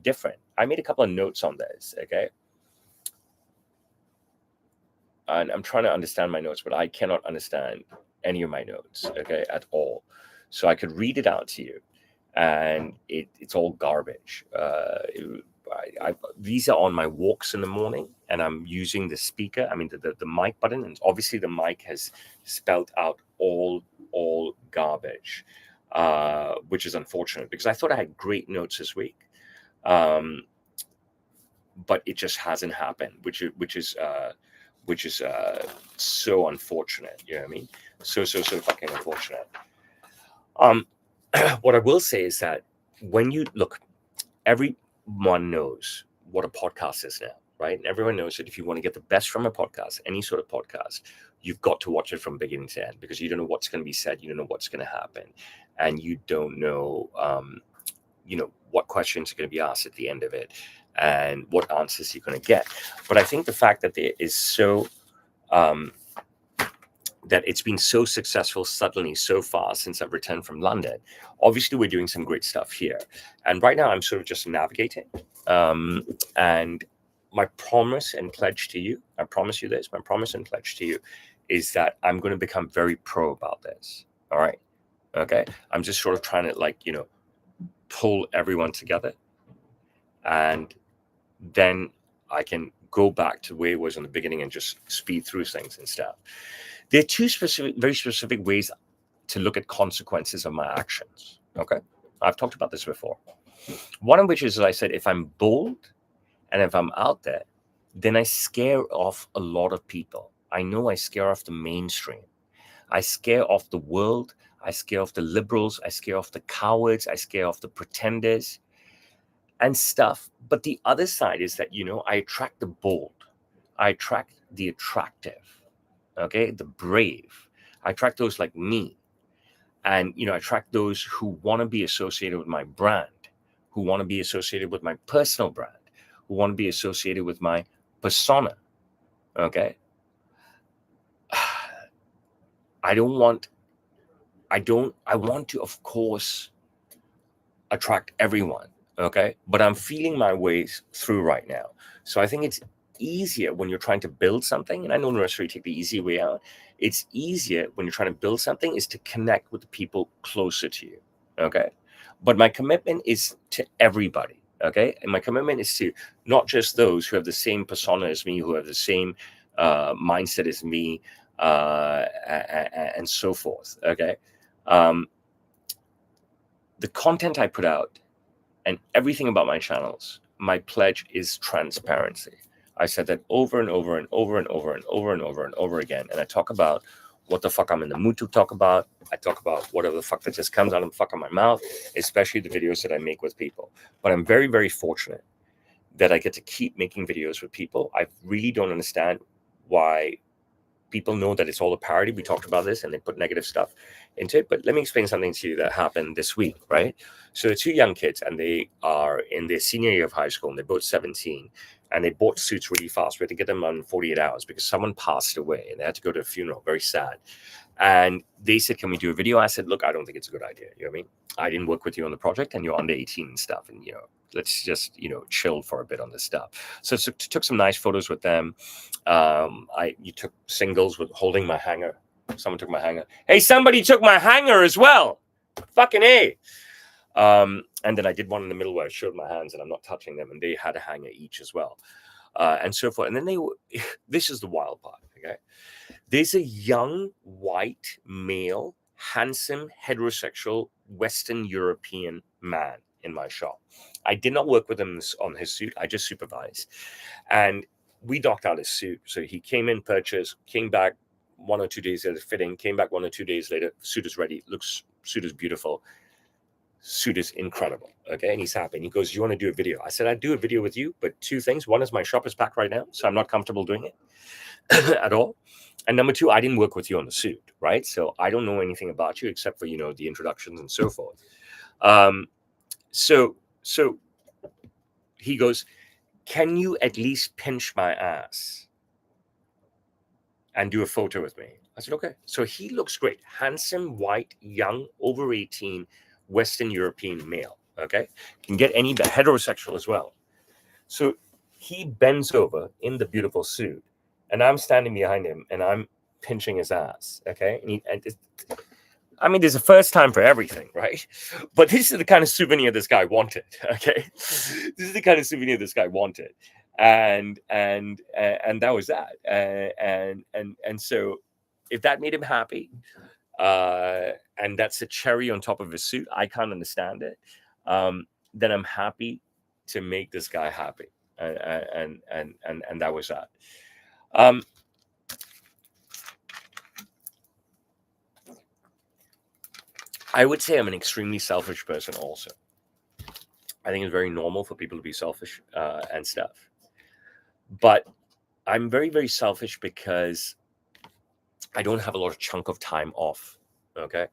different. I made a couple of notes on this, okay? And I'm trying to understand my notes, but I cannot understand any of my notes, okay, at all. So I could read it out to you, and it's all garbage. These are on my walks in the morning, and I'm using the speaker. I mean, the mic button, and obviously the mic has spelled out all garbage, which is unfortunate because I thought I had great notes this week, but it just hasn't happened, which is so unfortunate. You know what I mean? So fucking unfortunate. What I will say is that when you look, everyone knows what a podcast is now, right? And everyone knows that if you want to get the best from a podcast, any sort of podcast, you've got to watch it from beginning to end, because you don't know what's going to be said, you don't know what's going to happen, and you don't know, what questions are going to be asked at the end of it, and what answers you're going to get. But I think the fact that there is so that it's been so successful suddenly so far since I've returned from London. Obviously, we're doing some great stuff here. And right now I'm sort of just navigating. And my promise and pledge to you, I promise you this, my promise and pledge to you is that I'm going to become very pro about this. All right. Okay. I'm just sort of trying to pull everyone together. And then I can go back to where it was in the beginning and just speed through things and stuff. There are 2 very specific ways to look at consequences of my actions. Okay. I've talked about this before. One of which is, as I said, if I'm bold and if I'm out there, then I scare off a lot of people. I know I scare off the mainstream. I scare off the world. I scare off the liberals. I scare off the cowards. I scare off the pretenders and stuff. But the other side is that, I attract the bold. I attract the attractive. Okay, the brave. I attract those like me. And, I attract those who want to be associated with my brand, who want to be associated with my personal brand, who want to be associated with my persona. Okay. I want to, of course, attract everyone. Okay. But I'm feeling my ways through right now. So I think it's easier when you're trying to build something, and I don't necessarily take the easy way out. It's easier when you're trying to build something is to connect with the people closer to you. Okay. But my commitment is to everybody. Okay. And my commitment is to not just those who have the same persona as me, who have the same mindset as me, and so forth. Okay. The content I put out and everything about my channels, my pledge is transparency. I said that over and over and over and over and over and over and over again. And I talk about what the fuck I'm in the mood to talk about. I talk about whatever the fuck that just comes out of the fuck of my mouth, especially the videos that I make with people. But I'm very, very fortunate that I get to keep making videos with people. I really don't understand why people know that it's all a parody. We talked about this and they put negative stuff into it. But let me explain something to you that happened this week, right? So they're 2 young kids and they are in their senior year of high school and they're both 17. And they bought suits really fast. We had to get them on 48 hours because someone passed away and they had to go to a funeral. Very sad. And they said, can we do a video? I said, look, I don't think it's a good idea. You know what I mean? I didn't work with you on the project and you're under 18 and stuff. And, let's just, chill for a bit on this stuff. So took some nice photos with them. You took singles with holding my hanger. Someone took my hanger. Hey, somebody took my hanger as well. Fucking A. And then I did one in the middle where I showed my hands and I'm not touching them, and they had a hanger each as well, and so forth. And then this is the wild part, okay? There's a young, white, male, handsome, heterosexual, Western European man in my shop. I did not work with him on his suit. I just supervised. And we docked out his suit. So he came in, purchased, came back 1 or 2 days later, fitting, came back 1 or 2 days later, suit is ready, suit is beautiful. Suit is incredible. Okay. And he's happy. And he goes, "You want to do a video?" I said, "I'd do a video with you, but 2 things. One is my shop is packed right now, so I'm not comfortable doing it at all. And number 2, I didn't work with you on the suit, right? So I don't know anything about you except for, the introductions and so forth." So he goes, "Can you at least pinch my ass and do a photo with me?" I said, "Okay." So he looks great. Handsome, white, young, over 18, Western European male. Okay. Can get any heterosexual as well. So he bends over in the beautiful suit, and I'm standing behind him and I'm pinching his ass. Okay. There's a first time for everything, right? But this is the kind of souvenir this guy wanted. Okay. This is the kind of souvenir this guy wanted. And that was that. And so if that made him happy, and that's a cherry on top of his suit, I can't understand it. Then I'm happy to make this guy happy. And that was that. I would say I'm an extremely selfish person also. I think it's very normal for people to be selfish and stuff. But I'm very, very selfish because I don't have a lot of chunk of time off. Okay.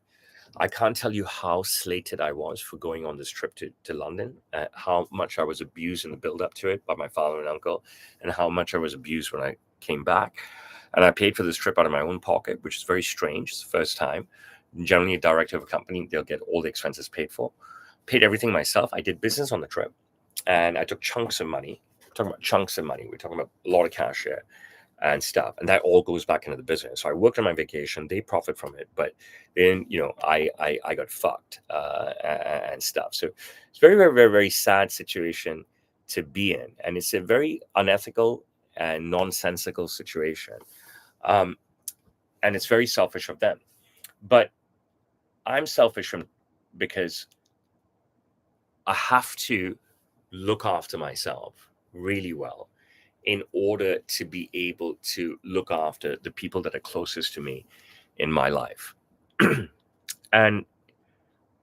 I can't tell you how slated I was for going on this trip to London, how much I was abused in the build up to it by my father and uncle, and how much I was abused when I came back. And I paid for this trip out of my own pocket, which is very strange. It's the first time. Generally, a director of a company, they'll get all the expenses paid for. Paid everything myself. I did business on the trip, and I took chunks of money. We're talking about chunks of money. We're talking about a lot of cash here and stuff, and that all goes back into the business. So I worked on my vacation, they profit from it, but then I got fucked and stuff. So it's very, very, very, very sad situation to be in, and it's a very unethical and nonsensical situation, and it's very selfish of them. But I'm selfish because I have to look after myself really well in order to be able to look after the people that are closest to me in my life. And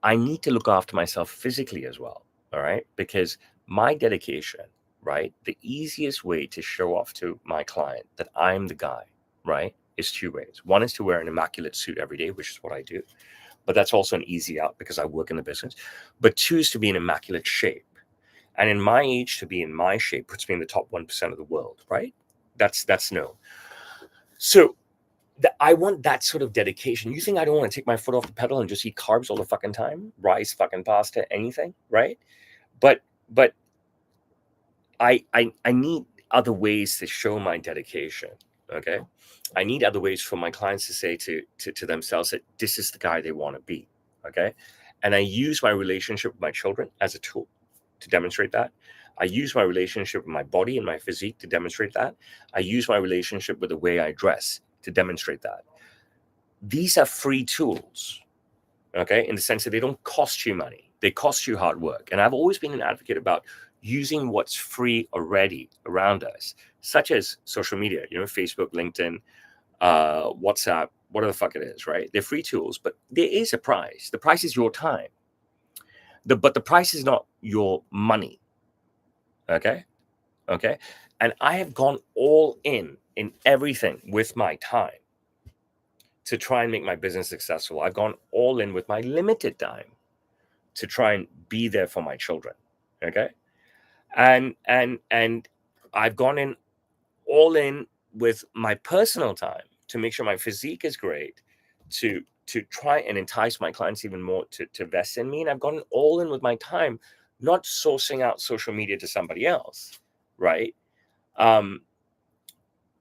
I need to look after myself physically as well. All right. Because my dedication, right, the easiest way to show off to my client that I'm the guy, right, is 2 ways. One is to wear an immaculate suit every day, which is what I do. But that's also an easy out because I work in the business. But 2 is to be in immaculate shape. And in my age, to be in my shape puts me in the top 1% of the world, right? That's no. So I want that sort of dedication. You think I don't want to take my foot off the pedal and just eat carbs all the fucking time? Rice, fucking pasta, anything, right? But I need other ways to show my dedication, okay? I need other ways for my clients to say to themselves that this is the guy they want to be, okay? And I use my relationship with my children as a tool to demonstrate that. I use my relationship with my body and my physique to demonstrate that. I use my relationship with the way I dress to demonstrate that. These are free tools, okay, in the sense that they don't cost you money. They cost you hard work. And I've always been an advocate about using what's free already around us, such as social media, Facebook, LinkedIn, WhatsApp, whatever the fuck it is, right? They're free tools, but there is a price. The price is your time. But the price is not your money. Okay. And I have gone all in everything with my time to try and make my business successful. I've gone all in with my limited time to try and be there for my children. Okay. And I've gone in all in with my personal time to make sure my physique is great, to try and entice my clients even more to invest in me. And I've gone all in with my time, not sourcing out social media to somebody else, right?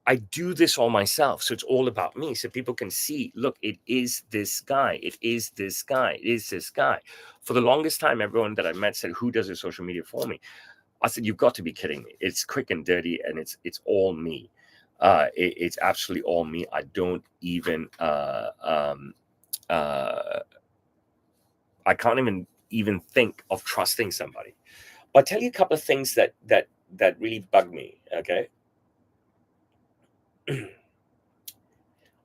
I do this all myself. So it's all about me. So people can see, look, it is this guy. It is this guy. It is this guy. For the longest time, everyone that I met said, who does your social media for me? I said, you've got to be kidding me. It's quick and dirty, and it's all me. It's absolutely all me. I don't even I can't even think of trusting somebody. But I'll tell you a couple of things that really bug me. Okay.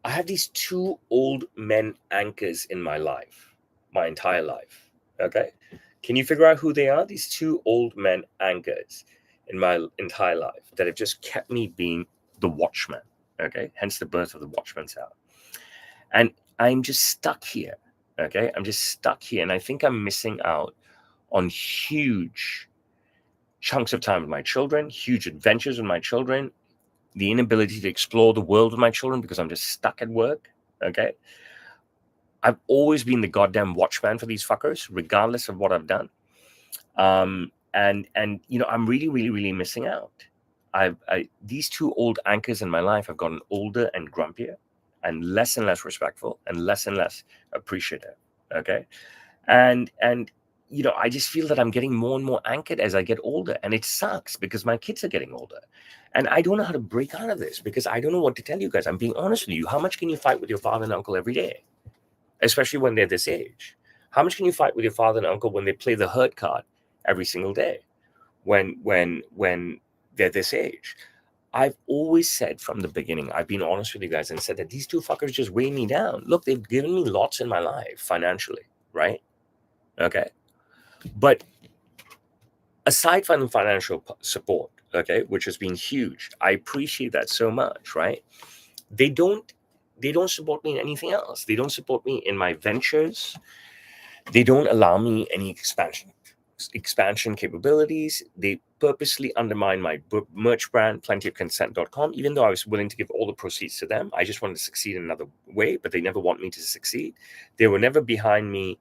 I have these two old men anchors in my life, my entire life. Okay. Can you figure out who they are? These two old men anchors in my entire life that have just kept me being the watchman. Okay. Hence the birth of the Watchman's hour. And I'm just stuck here. Okay. I'm just stuck here. And I think I'm missing out on huge chunks of time with my children, huge adventures with my children, the inability to explore the world with my children because I'm just stuck at work. Okay. I've always been the goddamn watchman for these fuckers, regardless of what I've done. And I'm really missing out. These two old anchors in my life have gotten older and grumpier and less respectful and less appreciative. Okay. And I just feel that I'm getting more and more anchored as I get older, and it sucks because my kids are getting older, and I don't know how to break out of this because I don't know what to tell you guys. I'm being honest with you. How much can you fight with your father and uncle every day, especially when they're this age? How much can you fight with your father and uncle when they play the hurt card every single day? When they're this age, I've always said from the beginning, I've been honest with you guys and said that these two fuckers just weigh me down. Look, they've given me lots in my life financially, right? Okay. But aside from the financial support, okay, which has been huge, I appreciate that so much, right? They don't support me in anything else. They don't support me in my ventures. They don't allow me any expansion capabilities. They purposely undermine my merch brand, plentyofconsent.com, even though I was willing to give all the proceeds to them. I just wanted to succeed in another way, but they never want me to succeed. They were never behind me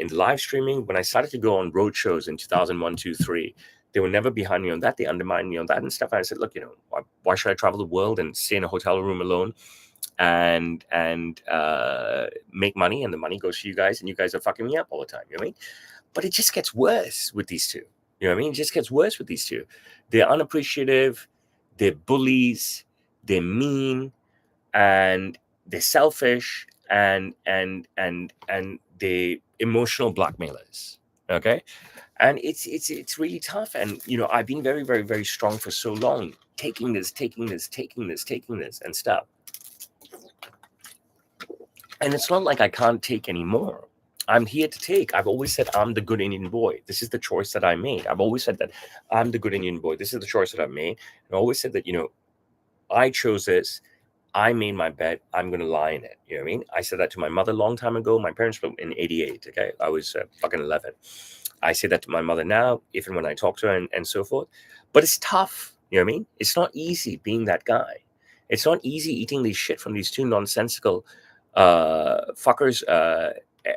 in the live streaming. When I started to go on road shows in 2001, 2, 3, they were never behind me on that. They undermined me on that and stuff. And I said, look, why should I travel the world and stay in a hotel room alone and make money, and the money goes to you guys, and you guys are fucking me up all the time? You know what I mean? But it just gets worse with these two. You know what I mean? It just gets worse with these two. They're unappreciative, they're bullies, they're mean, and they're selfish, and they're emotional blackmailers. Okay. And it's really tough. And I've been very strong for so long, taking this and stuff. And it's not like I can't take anymore. I'm here to take. I've always said I'm the good Indian boy. This is the choice that I made. I've always said that I'm the good Indian boy. This is the choice that I've made. And I always said that, I chose this. I made my bet. I'm going to lie in it. You know what I mean? I said that to my mother a long time ago. My parents split in 88. Okay. I was fucking 11. I say that to my mother now, if and when I talk to her and so forth. But it's tough. You know what I mean? It's not easy being that guy. It's not easy eating this shit from these two nonsensical fuckers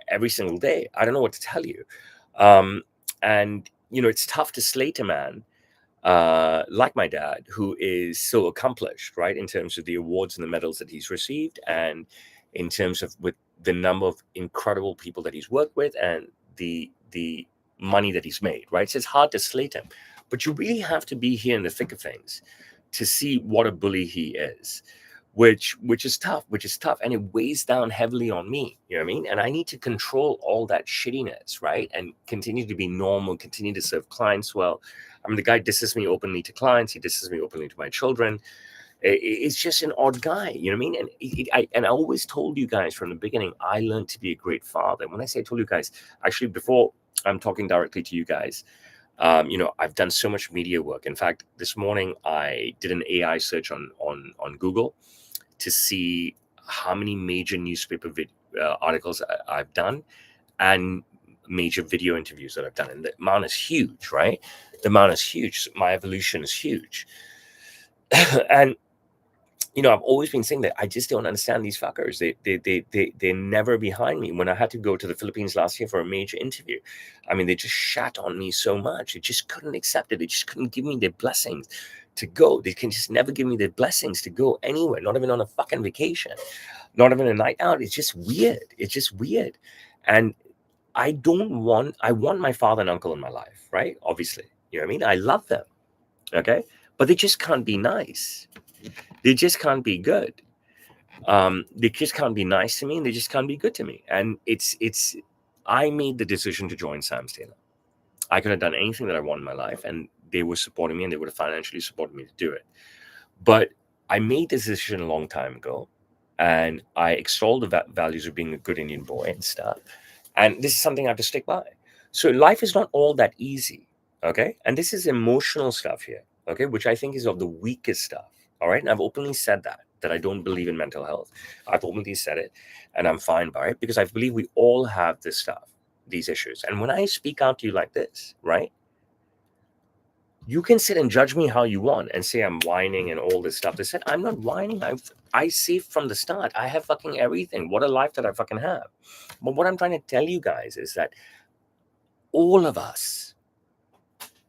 every single day. I don't know what to tell you. And it's tough to slate a man like my dad, who is so accomplished, right, in terms of the awards and the medals that he's received, and in terms of with the number of incredible people that he's worked with, and the money that he's made, right? So it's hard to slate him, but you really have to be here in the thick of things to see what a bully he is, which is tough, and it weighs down heavily on me. You know what I mean? And I need to control all that shittiness, right? And continue to be normal, continue to serve clients well. I mean, the guy disses me openly to clients. He disses me openly to my children. It's just an odd guy, you know what I mean? And I always told you guys from the beginning, I learned to be a great father. When I say I told you guys, actually, before I'm talking directly to you guys, I've done so much media work. In fact, this morning I did an AI search on Google to see how many major newspaper articles I've done and major video interviews that I've done. And the amount is huge, right? The amount is huge. My evolution is huge. And I've always been saying that I just don't understand these fuckers. They're never behind me. When I had to go to the Philippines last year for a major interview, I mean, they just shat on me so much. They just couldn't accept it. They just couldn't give me their blessings to go. They can just never give me their blessings to go anywhere, not even on a fucking vacation, not even a night out. It's just weird. It's just weird. And I want my father and uncle in my life, right? Obviously. You know what I mean? I love them. Okay. But they just can't be nice. They just can't be good. They just can't be nice to me, and they just can't be good to me. And I made the decision to join Sam's Taylor. I could have done anything that I want in my life, and they were supporting me, and they would have financially supported me to do it. But I made this decision a long time ago, and I extol the values of being a good Indian boy and stuff. And this is something I have to stick by. So life is not all that easy, okay? And this is emotional stuff here, okay, which I think is of the weakest stuff. All right. And I've openly said that I don't believe in mental health. I've openly said it, and I'm fine by it because I believe we all have this stuff, these issues. And when I speak out to you like this, right, you can sit and judge me how you want and say I'm whining and all this stuff. They said, I'm not whining. I say from the start, I have fucking everything. What a life that I fucking have. But what I'm trying to tell you guys is that all of us,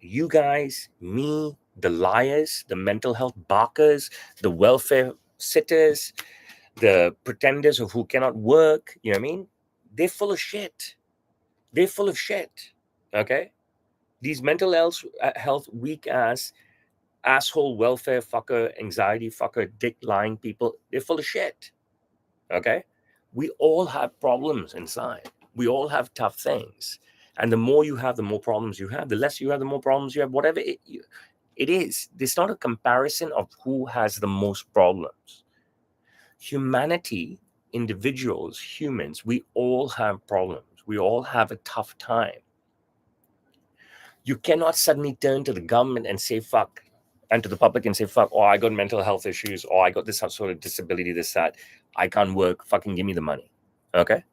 you guys, me, the liars, the mental health barkers, the welfare sitters, the pretenders of who cannot work, you know what I mean? They're full of shit. They're full of shit. Okay? These mental health weak ass, asshole, welfare fucker, anxiety fucker, dick lying people, they're full of shit. Okay? We all have problems inside. We all have tough things. And the more you have, the more problems you have. The less you have, the more problems you have. Whatever it is. It's not a comparison of who has the most problems. Humanity, individuals, humans, we all have problems. We all have a tough time. You cannot suddenly turn to the government and say fuck, and to the public and say fuck, oh, I got mental health issues, or I got this sort of disability, this, that, I can't work, fucking give me the money. Okay?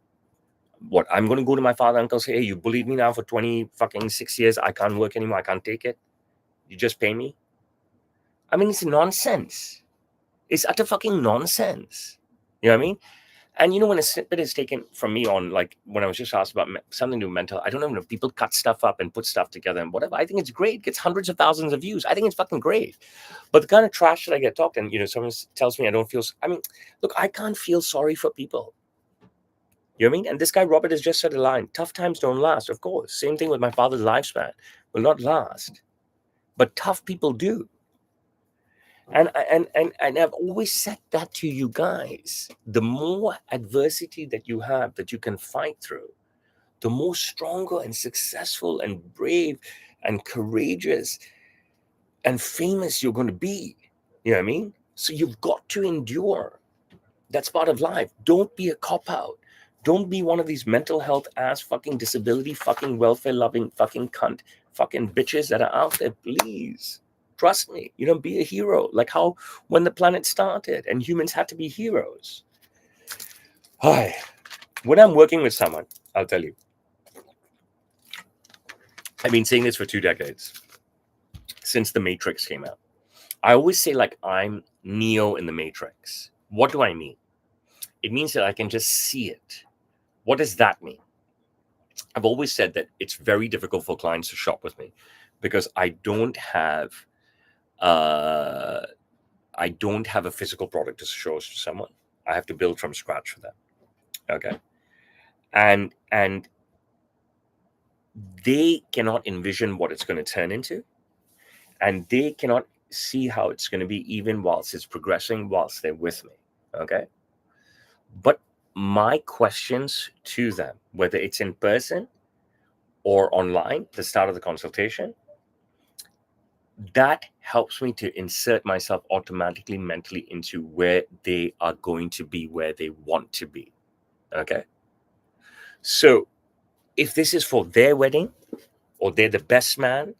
What, I'm going to go to my father and uncle, say, hey, you bullied me now for 20 fucking 6 years, I can't work anymore, I can't take it, you just pay me? I mean, it's nonsense. It's utter fucking nonsense. You know what I mean? And when a snippet is taken from me on, like, when I was just asked about something to do with mental, I don't even know if people cut stuff up and put stuff together and whatever. I think it's great. It gets hundreds of thousands of views. I think it's fucking great. But the kind of trash that I get talked, and, someone tells me I don't feel, I mean, look, I can't feel sorry for people. You know what I mean? And this guy, Robert, has just said a line, tough times don't last. Of course. Same thing with my father's lifespan. Will not last. But tough people do. And I've always said that to you guys. The more adversity that you have that you can fight through, the more stronger and successful and brave and courageous and famous you're going to be. You know what I mean? So you've got to endure. That's part of life. Don't be a cop-out. Don't be one of these mental health ass fucking disability fucking welfare loving fucking cunt fucking bitches that are out there. Please. Trust me, be a hero. Like how when the planet started and humans had to be heroes. Hi. When I'm working with someone, I'll tell you, I've been saying this for 2 decades, since The Matrix came out. I always say, like, I'm Neo in The Matrix. What do I mean? It means that I can just see it. What does that mean? I've always said that it's very difficult for clients to shop with me because I don't have a physical product to show to someone. I have to build from scratch for them. Okay. And they cannot envision what it's going to turn into. And they cannot see how it's going to be even whilst it's progressing, whilst they're with me. Okay. But my questions to them, whether it's in person or online, the start of the consultation, that helps me to insert myself automatically mentally into where they are going to be, where they want to be. Okay. So if this is for their wedding, or they're the best man,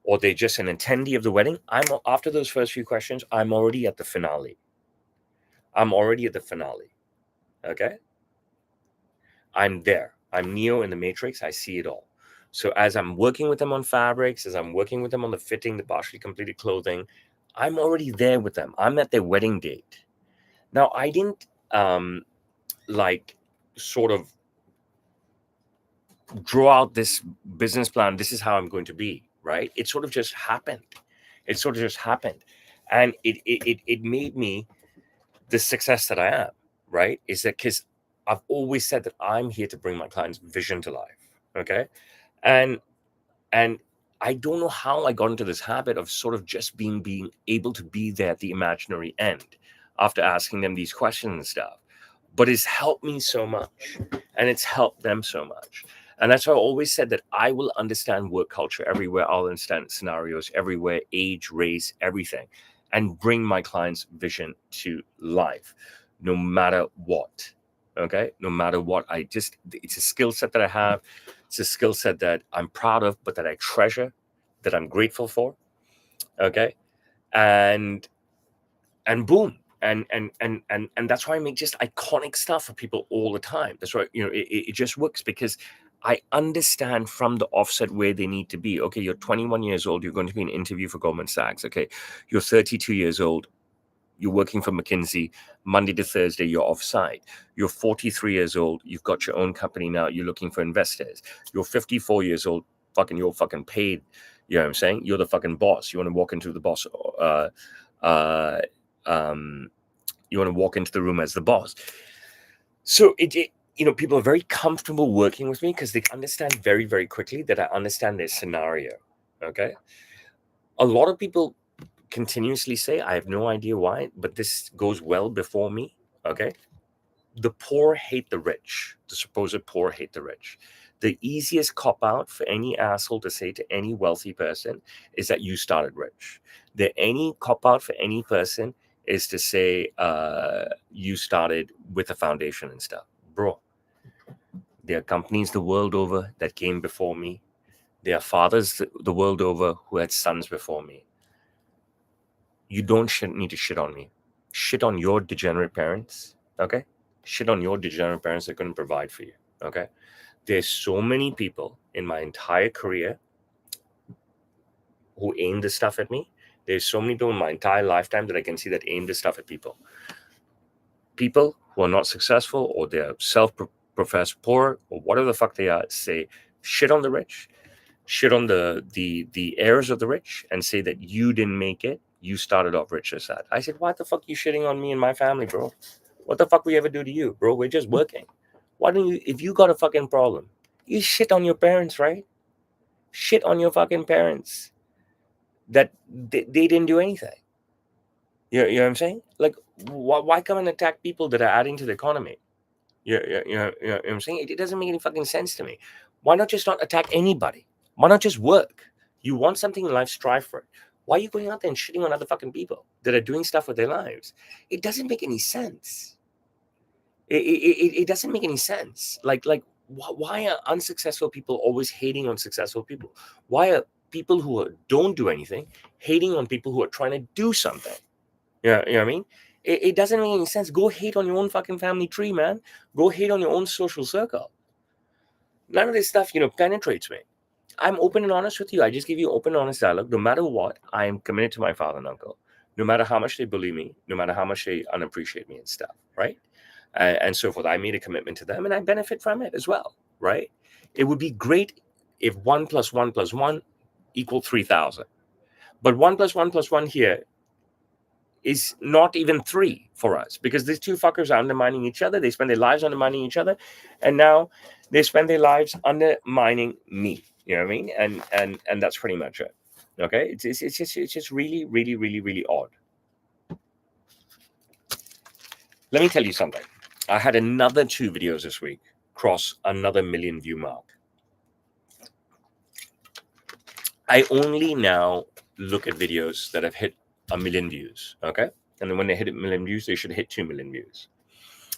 or they're just an attendee of the wedding, after those first few questions, I'm already at the finale. Okay. I'm there. I'm Neo in the Matrix. I see it all. So as I'm working with them on fabrics, as I'm working with them on the fitting, the partially completed clothing, I'm already there with them. I'm at their wedding date. Now, I didn't like sort of draw out this business plan. This is how I'm going to be, right? It sort of just happened. And it made me the success that I am, right? Is that because I've always said that I'm here to bring my clients' vision to life. Okay. And and I don't know how I got into this habit of sort of just being able to be there at the imaginary end after asking them these questions and stuff. But it's helped me so much, and it's helped them so much. And that's why I always said that I will understand work culture everywhere. I'll understand scenarios everywhere, age, race, everything, and bring my client's vision to life, no matter what. Okay, no matter what. It's a skill set that I have. It's a skill set that I'm proud of, but that I treasure, that I'm grateful for. Okay, and boom, and that's why I make just iconic stuff for people all the time. That's why it just works, because I understand from the offset where they need to be. Okay, you're 21 years old, you're going to be an interview for Goldman Sachs. Okay, you're 32 years old, you're working for McKinsey. Monday to Thursday, you're offsite. You're 43 years old, you've got your own company now, you're looking for investors. You're 54 years old, you're fucking paid. You know what I'm saying? You're the fucking boss. You want to walk into the boss uh you want to walk into the room as the boss. So people are very comfortable working with me because they understand very, very quickly that I understand their scenario. Okay. A lot of people continuously say, I have no idea why, but this goes well before me. Okay. The poor hate the rich. The supposed poor hate the rich. The easiest cop out for any asshole to say to any wealthy person is that you started rich. Any cop out for any person is to say you started with a foundation and stuff. Bro, there are companies the world over that came before me. There are fathers the world over who had sons before me. You don't need to shit on me. Shit on your degenerate parents, okay? Shit on your degenerate parents that couldn't provide for you, okay? There's so many people in my entire career who aim this stuff at me. There's so many people in my entire lifetime that I can see that aim this stuff at people. People who are not successful, or they're self-professed poor, or whatever the fuck they are, say shit on the rich, shit on the heirs of the rich, and say that you didn't make it. You started off rich as that. I said, what the fuck you shitting on me and my family, bro? What the fuck we ever do to you, bro? We're just working. Why don't you, if you got a fucking problem, you shit on your parents, right? Shit on your fucking parents that they didn't do anything. You know what I'm saying? Like, why come and attack people that are adding to the economy? You know what I'm saying? It doesn't make any fucking sense to me. Why not just not attack anybody? Why not just work? You want something in life, strive for it. Why are you going out there and shitting on other fucking people that are doing stuff with their lives? It doesn't make any sense. It doesn't make any sense. Like why are unsuccessful people always hating on successful people? Why are people who don't do anything hating on people who are trying to do something? You know what I mean? It doesn't make any sense. Go hate on your own fucking family tree, man. Go hate on your own social circle. None of this stuff, penetrates me. I'm open and honest with you. I just give you open and honest dialogue. No matter what, I am committed to my father and uncle. No matter how much they bully me, no matter how much they unappreciate me and stuff, right? And so forth. I made a commitment to them, and I benefit from it as well, right? It would be great if 1 + 1 + 1 equal 3,000. But 1 + 1 + 1 here is not even 3 for us, because these two fuckers are undermining each other. They spend their lives undermining each other, and now they spend their lives undermining me. You know what I mean? And that's pretty much it. Okay, it's just really, really, really, really odd. Let me tell you something. I had another 2 videos this week cross another 1 million view mark. I only now look at videos that have hit 1 million views. Okay, and then when they hit 1 million views, they should hit 2 million views.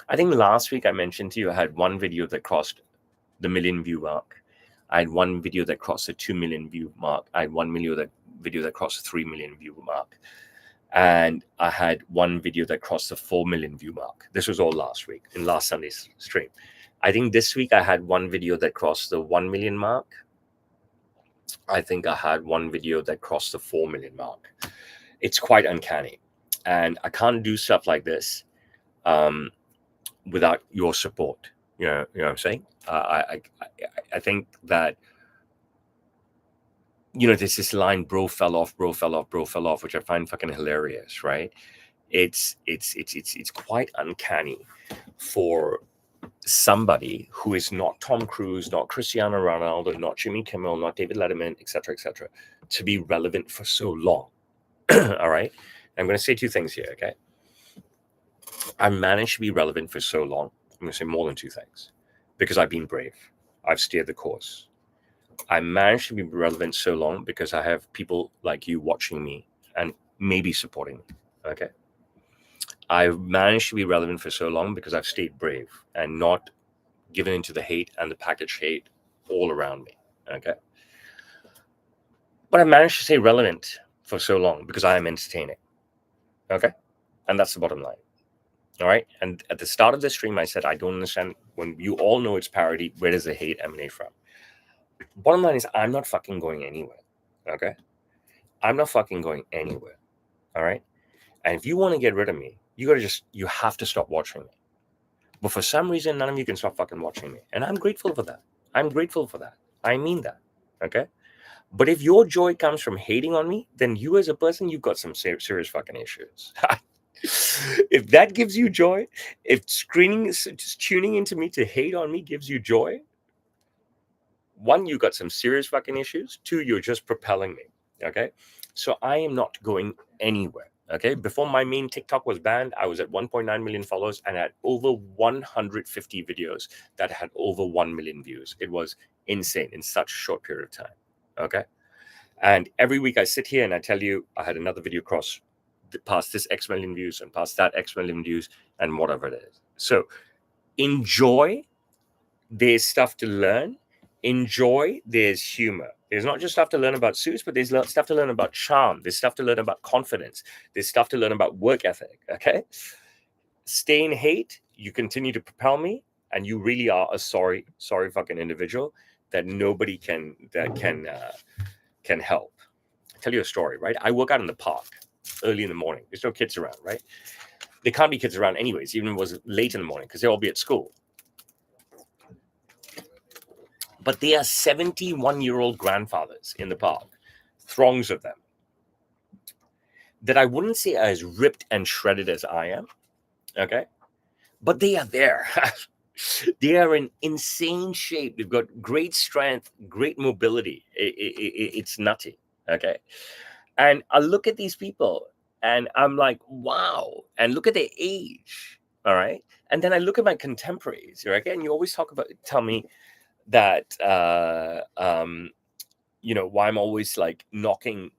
I think last week I mentioned to you I had one video that crossed the 1 million view mark. I had one video that crossed the 2 million view mark. I had one video that crossed the 3 million view mark. And I had one video that crossed the 4 million view mark. This was all last week, in last Sunday's stream. I think this week I had one video that crossed the 1 million mark. I think I had one video that crossed the 4 million mark. It's quite uncanny. And I can't do stuff like this without your support. You know what I'm saying? I think that, there's this line, bro fell off, bro fell off, bro fell off, which I find fucking hilarious, right? It's quite uncanny for somebody who is not Tom Cruise, not Cristiano Ronaldo, not Jimmy Kimmel, not David Letterman, etc., to be relevant for so long. All right? I'm going to say two things here, okay? I managed to be relevant for so long. I'm going to say more than two things. Because I've been brave. I've steered the course. I managed to be relevant so long because I have people like you watching me and maybe supporting me, okay? I've managed to be relevant for so long because I've stayed brave and not given into the hate and the package hate all around me, okay? But I managed to stay relevant for so long because I am entertaining, okay? And that's the bottom line, all right? And at the start of the stream, I said, I don't understand, when you all know it's parody, where does the hate emanate from? Bottom line is, I'm not fucking going anywhere, okay? I'm not fucking going anywhere, all right? And if you want to get rid of me, you have to stop watching me. But for some reason, none of you can stop fucking watching me. And I'm grateful for that. I'm grateful for that. I mean that, okay? But if your joy comes from hating on me, then you as a person, you've got some serious fucking issues. If that gives you joy, if tuning into me to hate on me gives you joy, one, you got some serious fucking issues. Two, you're just propelling me, okay? So I am not going anywhere, okay? Before my main TikTok was banned, I was at 1.9 million followers and had over 150 videos that had over 1 million views. It was insane in such a short period of time, okay? And every week I sit here and I tell you, I had another video cross past this X million views and past that X million views and whatever it is. So enjoy. There's stuff to learn. Enjoy. There's humor. There's not just stuff to learn about suits, but there's stuff to learn about charm. There's stuff to learn about confidence. There's stuff to learn about work ethic, okay? Stay in hate. You continue to propel me, and you really are a sorry fucking individual that nobody can help. I'll tell you a story, right? I work out in the park early in the morning. There's no kids around, right? There can't be kids around anyways, even if it was late in the morning, because they'll all be at school. But they are 71-year-old grandfathers in the park, throngs of them, that I wouldn't say are as ripped and shredded as I am, okay? But they are there. They are in insane shape. They've got great strength, great mobility. It's nutty, okay? And I look at these people and I'm like, wow. And look at their age, all right? And then I look at my contemporaries, right? And you always tell me that, why I'm always like knocking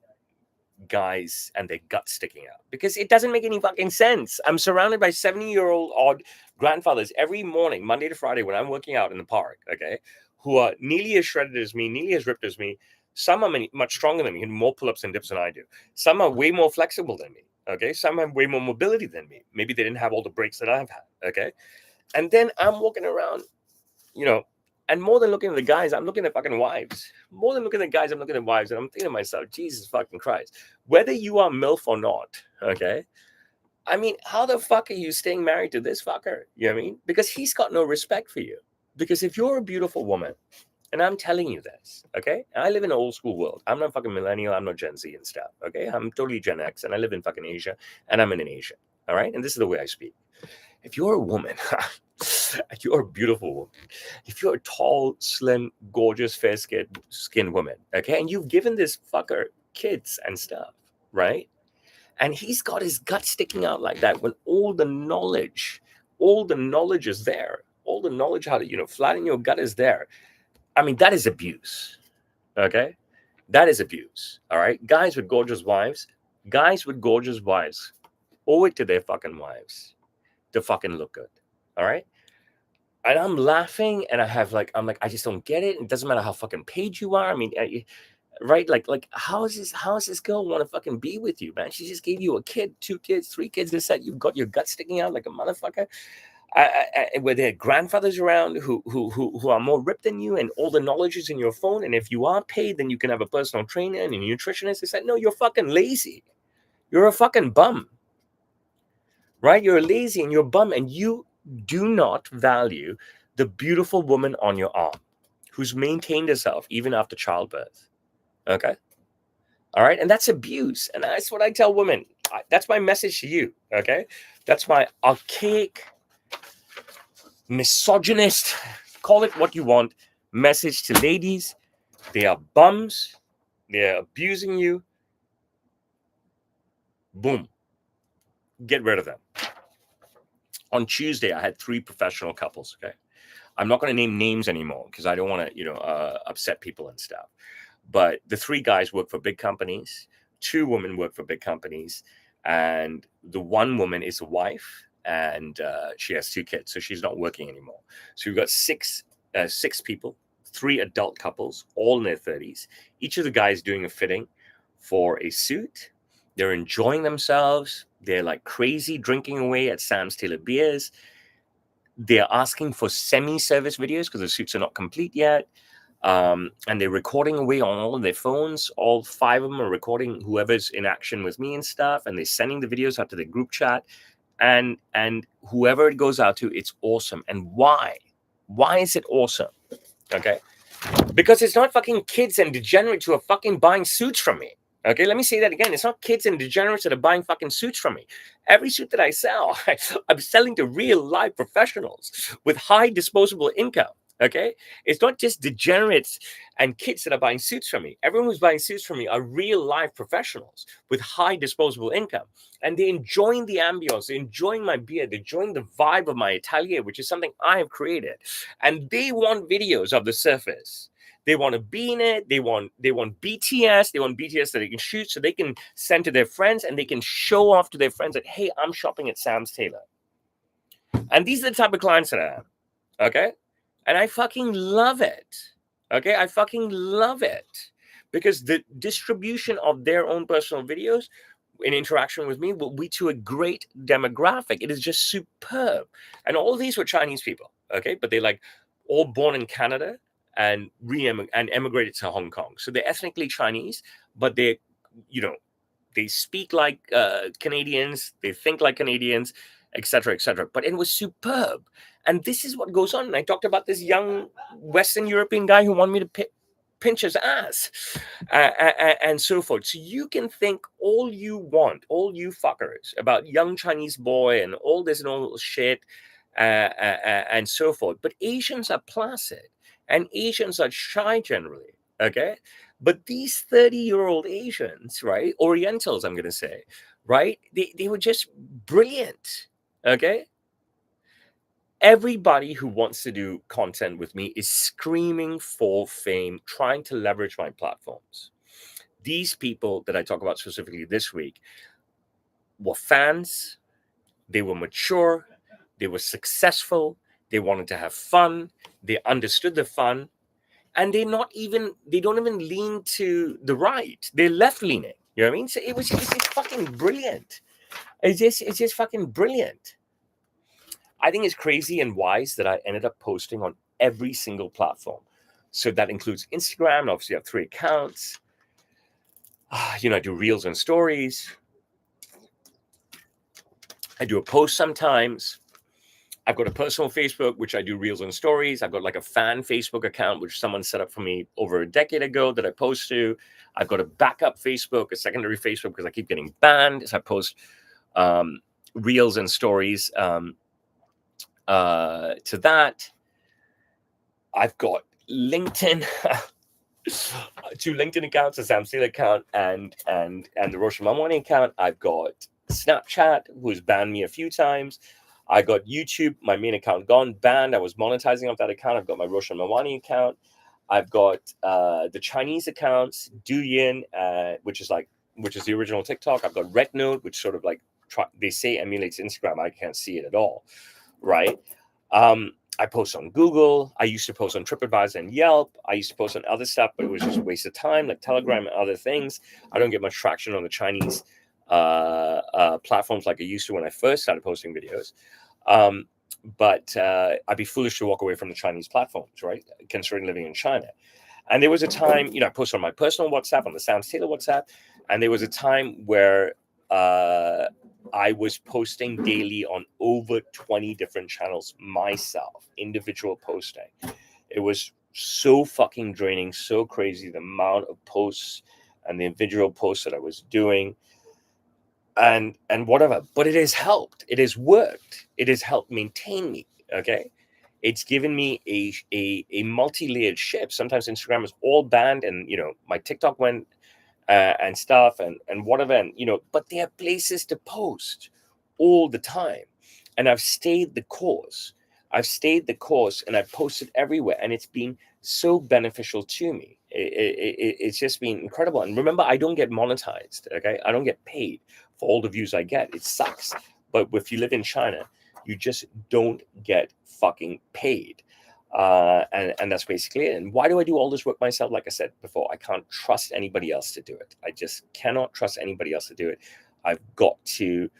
guys and their guts sticking out, because it doesn't make any fucking sense. I'm surrounded by 70-year-old odd grandfathers every morning, Monday to Friday, when I'm working out in the park, okay, who are nearly as shredded as me, nearly as ripped as me. Some are much stronger than me, and more pull-ups and dips than I do. Some are way more flexible than me, okay? Some have way more mobility than me. Maybe they didn't have all the breaks that I've had, okay? And then I'm walking around, and more than looking at the guys, I'm looking at fucking wives. More than looking at guys, I'm looking at wives, and I'm thinking to myself, Jesus fucking Christ. Whether you are MILF or not, okay? I mean, how the fuck are you staying married to this fucker? You know what I mean? Because he's got no respect for you. Because if you're a beautiful woman, and I'm telling you this, okay? I live in an old school world. I'm not fucking millennial. I'm not Gen Z and stuff, okay? I'm totally Gen X, and I live in fucking Asia, and I'm in an Asia, all right? And this is the way I speak. If you're a woman, if you're a beautiful woman, if you're a tall, slim, gorgeous, fair-skinned woman, okay, and you've given this fucker kids and stuff, right? And he's got his gut sticking out like that when all the knowledge is there. All the knowledge how to, flatten your gut is there. I mean, that is abuse, okay? That is abuse, all right? Guys with gorgeous wives, owe it to their fucking wives to fucking look good, all right? And I'm laughing, and I'm like, I just don't get it. It doesn't matter how fucking paid you are. I mean, right? Like, how is this girl want to fucking be with you, man? She just gave you a kid, 2 kids, 3 kids. This that you've got your gut sticking out like a motherfucker. Where there are grandfathers around who are more ripped than you, and all the knowledge is in your phone. And if you are paid, then you can have a personal trainer and a nutritionist. They said, no, you're fucking lazy. You're a fucking bum. right? You're lazy and you're a bum, and you do not value the beautiful woman on your arm who's maintained herself even after childbirth. Okay. All right. And that's abuse. And that's what I tell women. That's my message to you. Okay. That's my archaic, misogynist, call it what you want, message to ladies. They are bums. They're abusing you. Boom. Get rid of them. On Tuesday, I had 3 professional couples. Okay. I'm not going to name names anymore because I don't want to, upset people and stuff. But the 3 guys work for big companies. 2 women work for big companies. And the one woman is a wife, and she has 2 kids. So she's not working anymore. So we've got six people, 3 adult couples, all in their 30s. Each of the guys doing a fitting for a suit. They're enjoying themselves. They're like crazy drinking away at Sam's Taylor Beers. They're asking for semi-service videos because the suits are not complete yet. And they're recording away on all of their phones. All 5 of them are recording whoever's in action with me and stuff. And they're sending the videos out to the group chat. And whoever it goes out to, it's awesome. And why? Why is it awesome? Okay. Because it's not fucking kids and degenerates who are fucking buying suits from me. Okay, let me say that again. It's not kids and degenerates that are buying fucking suits from me. Every suit that I sell, I'm selling to real life professionals with high disposable income. Okay, it's not just degenerates and kids that are buying suits from me. Everyone who's buying suits from me are real life professionals with high disposable income, and they're enjoying the ambience, they're enjoying my beer, they're enjoying the vibe of my atelier, which is something I have created, and they want videos of the surface. They want to be in it. They want BTS. They want BTS that they can shoot so they can send to their friends and they can show off to their friends that, hey, I'm shopping at Sam's Taylor. And these are the type of clients that I am. Okay. And I fucking love it. Okay. I fucking love it because the distribution of their own personal videos in interaction with me will be to a great demographic. It is just superb. And all these were Chinese people. Okay. But they like all born in Canada and emigrated to Hong Kong. So they're ethnically Chinese, but they speak like Canadians, they think like Canadians, etc., etc. But it was superb. And this is what goes on. And I talked about this young Western European guy who wanted me to pinch his ass and so forth. So you can think all you want, all you fuckers, about young Chinese boy and all this and all shit and so forth. But Asians are placid. And Asians are shy generally, okay? But these 30-year-old Asians, right? Orientals, I'm going to say, right? They were just brilliant, okay? Everybody who wants to do content with me is screaming for fame, trying to leverage my platforms. These people that I talk about specifically this week were fans. They were mature. They were successful. They wanted to have fun. They understood the fun. And they don't even lean to the right. They're left leaning. You know what I mean? So it's just fucking brilliant. It's just fucking brilliant. I think it's crazy and wise that I ended up posting on every single platform. So that includes Instagram. Obviously, I have 3 accounts. I do reels and stories. I do a post sometimes. I've got a personal Facebook, which I do reels and stories. I've got like a fan Facebook account, which someone set up for me over a decade ago that I post to. I've got a backup Facebook, a secondary Facebook, because I keep getting banned as I post reels and stories to that. I've got LinkedIn, 2 LinkedIn accounts, a Sam Steele account, and the Roshan Melwani account. I've got Snapchat, who's banned me a few times. I got YouTube, my main account gone, banned. I was monetizing off that account. I've got my Roshan Melwani account. I've got the Chinese accounts, Douyin, which is the original TikTok. I've got Red Note, which sort of like they say emulates Instagram. I can't see it at all, right? I post on Google. I used to post on TripAdvisor and Yelp. I used to post on other stuff, but it was just a waste of time, like Telegram and other things. I don't get much traction on the Chinese platforms like I used to when I first started posting videos. But I'd be foolish to walk away from the Chinese platforms, right? Considering living in China. And there was a time, I posted on my personal WhatsApp, on the Sam Taylor WhatsApp. And there was a time where I was posting daily on over 20 different channels myself, individual posting. It was so fucking draining, so crazy, the amount of posts and the individual posts that I was doing and whatever. But it has helped. It has worked. It has helped maintain me. Okay. It's given me a multi-layered ship. Sometimes Instagram is all banned, and my TikTok went and stuff and whatever, and but there are places to post all the time, and I've stayed the course. And I've posted everywhere, and it's been so beneficial to me. It's just been incredible. And remember, I don't get monetized. Okay, I don't get paid for all the views I get. It sucks, but if you live in China, you just don't get fucking paid. And that's basically it. And why do I do all this work myself? Like I said before, I can't trust anybody else to do it. I just cannot trust anybody else to do it. I've got to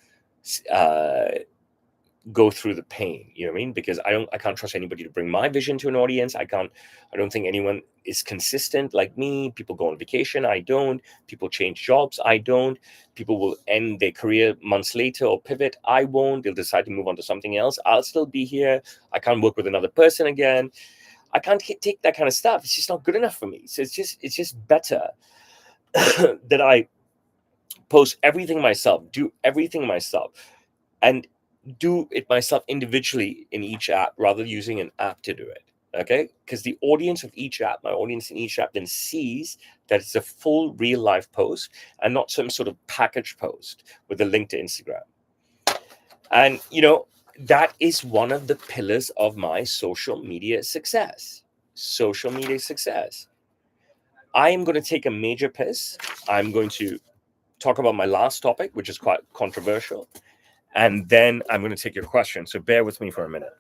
go through the pain, you know what I mean? Because I can't trust anybody to bring my vision to an audience. I don't think anyone is consistent like me. People go on vacation, I don't. People change jobs, I don't. People will end their career months later or pivot, I won't. They'll decide to move on to something else. I'll still be here. I can't work with another person again. I can't take that kind of stuff. It's just not good enough for me. So it's just better that I post everything myself, do everything myself, and do it myself individually in each app rather than using an app to do it. Okay, because the audience of each app, my audience in each app, then sees that it's a full real life post and not some sort of package post with a link to Instagram. And that is one of the pillars of my social media success. I am going to take a major piss. I'm going to talk about my last topic, which is quite controversial, and then I'm going to take your question. So bear with me for a minute.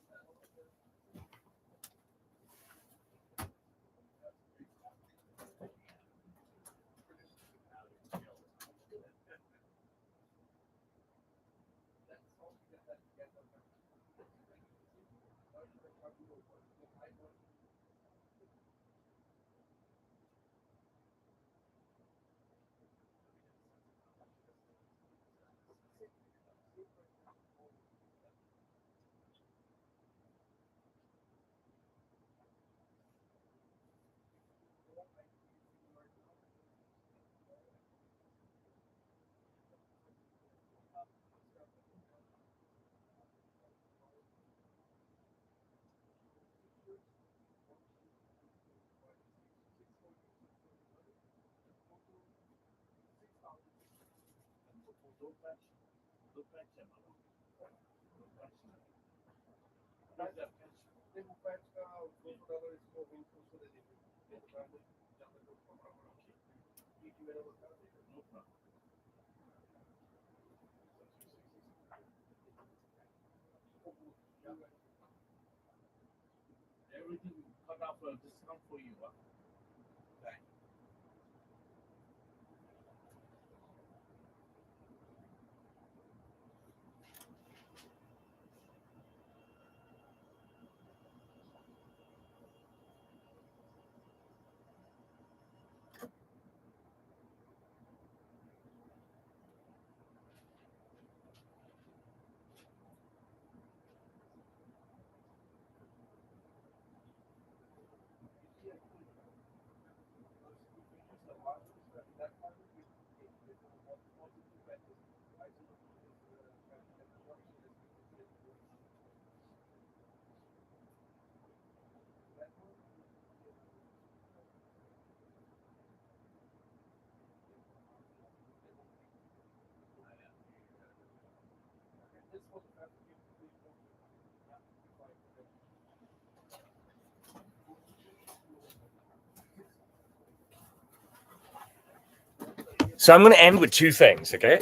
So I'm going to end with two things, okay?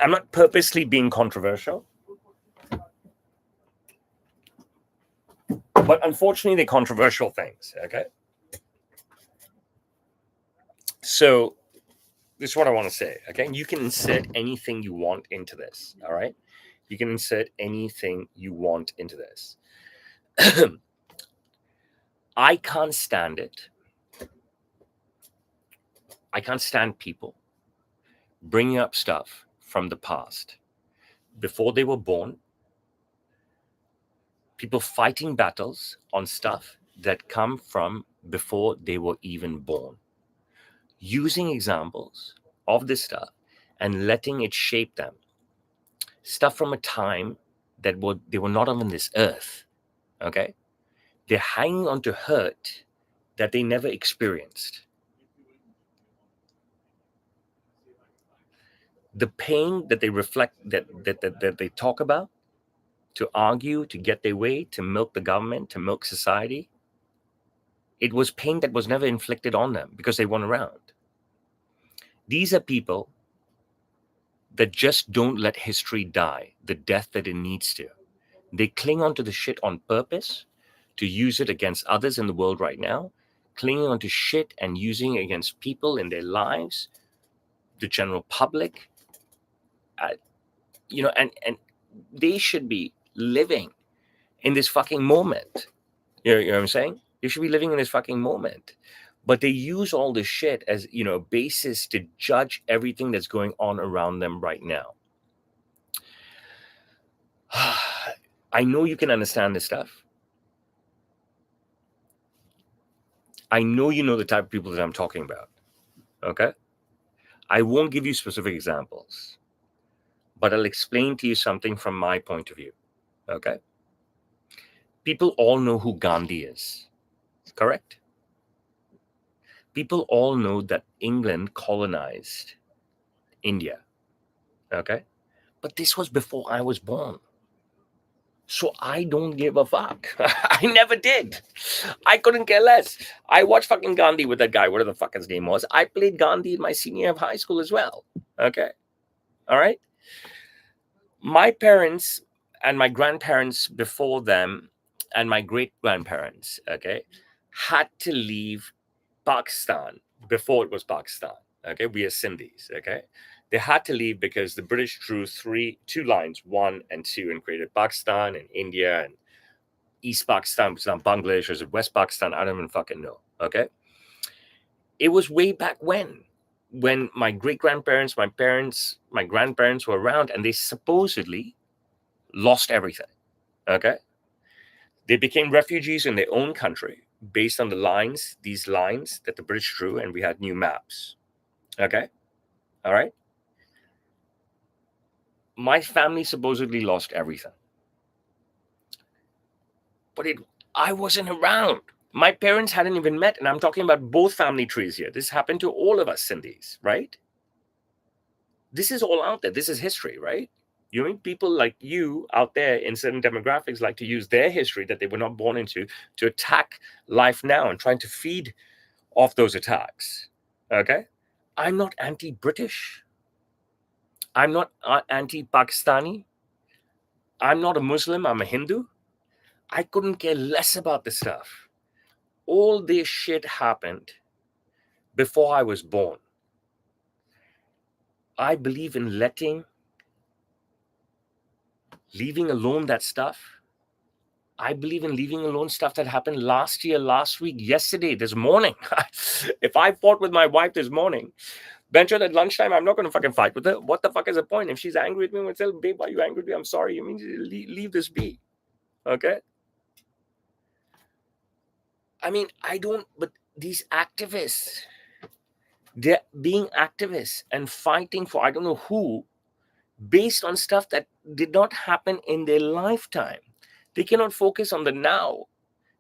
I'm not purposely being controversial, but unfortunately they're controversial things, okay? So this is what I want to say, okay? You can insert anything you want into this, all right? You can insert anything you want into this. I can't stand it. I can't stand people bringing up stuff from the past before they were born, people fighting battles on stuff that come from before they were even born, using examples of this stuff and letting it shape them. Stuff from a time that they were not on this earth. Okay, they're hanging on to hurt that they never experienced. The pain that they reflect, that they talk about, to argue, to get their way, to milk the government, to milk society, it was pain that was never inflicted on them because they weren't around. These are people that just don't let history die the death that it needs to. They cling onto the shit on purpose to use it against others in the world right now, clinging onto shit and using it against people in their lives, the general public, and they should be living in this fucking moment. You know what I'm saying? They should be living in this fucking moment. But they use all this shit as, a basis to judge everything that's going on around them right now. I know you can understand this stuff. I know you know the type of people that I'm talking about. Okay? I won't give you specific examples, but I'll explain to you something from my point of view. Okay? People all know who Gandhi is. Correct? People all know that England colonized India. Okay? But this was before I was born. So I don't give a fuck. I never did. I couldn't care less. I watched fucking Gandhi with that guy, whatever the fuck his name was. I played Gandhi in my senior year of high school as well. Okay? All right? My parents and my grandparents before them and my great-grandparents, okay, had to leave Pakistan before it was Pakistan. Okay? We are Sindhis, okay? They had to leave because the British drew two lines, 1 and 2, and created Pakistan and India and East Pakistan, which is now Bangladesh, or is it West Pakistan? I don't even fucking know. Okay. It was way back when my great-grandparents, my parents, my grandparents were around, and they supposedly lost everything. Okay. They became refugees in their own country based on these lines that the British drew, and we had new maps. Okay. All right. My family supposedly lost everything. But I wasn't around. My parents hadn't even met, and I'm talking about both family trees here. This happened to all of us Sindhis, right? This is all out there. This is history, right? You mean people like you out there in certain demographics like to use their history that they were not born into to attack life now and trying to feed off those attacks. Okay? I'm not anti-British. I'm not anti-Pakistani. I'm not a Muslim. I'm a Hindu. I couldn't care less about this stuff. All this shit happened before I was born. I believe in leaving alone that stuff. I believe in leaving alone stuff that happened last year, last week, yesterday, this morning. If I fought with my wife this morning, Bencho, at lunchtime, I'm not going to fucking fight with her. What the fuck is the point? If she's angry with me, I'm going to tell her, babe, why are you angry with me? I'm sorry. You mean leave this be. Okay? I mean, but these activists, they're being activists and fighting for I don't know who, based on stuff that did not happen in their lifetime. They cannot focus on the now.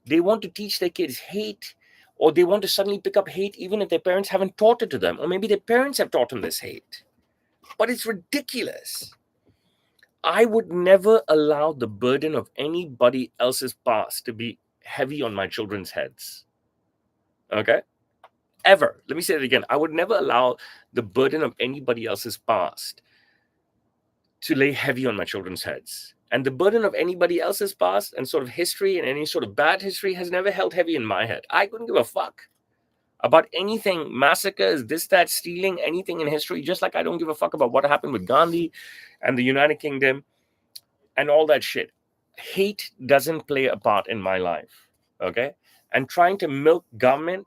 They want to teach their kids hate, or they want to suddenly pick up hate even if their parents haven't taught it to them, or maybe their parents have taught them this hate. But it's ridiculous. I would never allow the burden of anybody else's past to be heavy on my children's heads. Okay? Ever. Let me say it again. I would never allow the burden of anybody else's past to lay heavy on my children's heads. And the burden of anybody else's past and sort of history and any sort of bad history has never held heavy in my head. I couldn't give a fuck about anything, massacres, this, that, stealing, anything in history, just like I don't give a fuck about what happened with Gandhi and the United Kingdom and all that shit. Hate doesn't play a part in my life, okay? And trying to milk government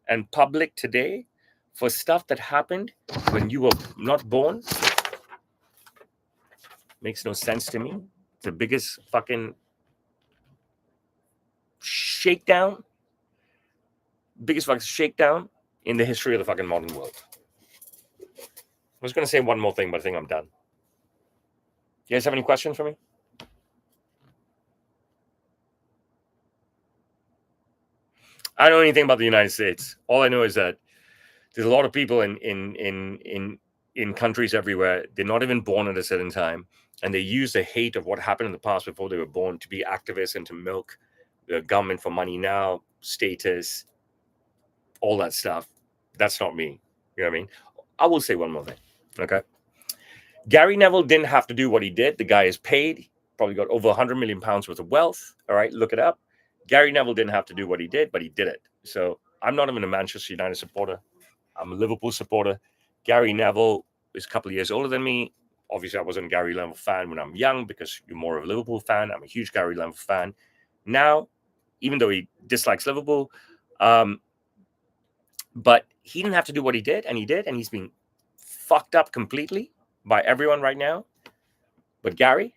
and public today for stuff that happened when you were not born, Makes no sense to me. It's the biggest fucking shakedown, biggest fucking shakedown in the history of the fucking modern world. I was going to say one more thing, but I think I'm done. You guys have any questions for me? I don't know anything about the United States. All I know is that there's a lot of people in countries everywhere. They're not even born at a certain time, and they use the hate of what happened in the past before they were born to be activists and to milk the government for money now, status, all that stuff. That's not me. You know what I mean? I will say one more thing. Okay. Gary Neville didn't have to do what he did. The guy is paid, probably got over 100 million pounds worth of wealth. All right, look it up. Gary Neville didn't have to do what he did, but he did it. So I'm not even a Manchester United supporter. I'm a Liverpool supporter. Gary Neville is a couple of years older than me. Obviously, I wasn't a Gary Neville fan when I'm young because you're more of a Liverpool fan. I'm a huge Gary Neville fan. Now, even though he dislikes Liverpool, but he didn't have to do what he did, and he did, and he's been fucked up completely by everyone right now. But Gary,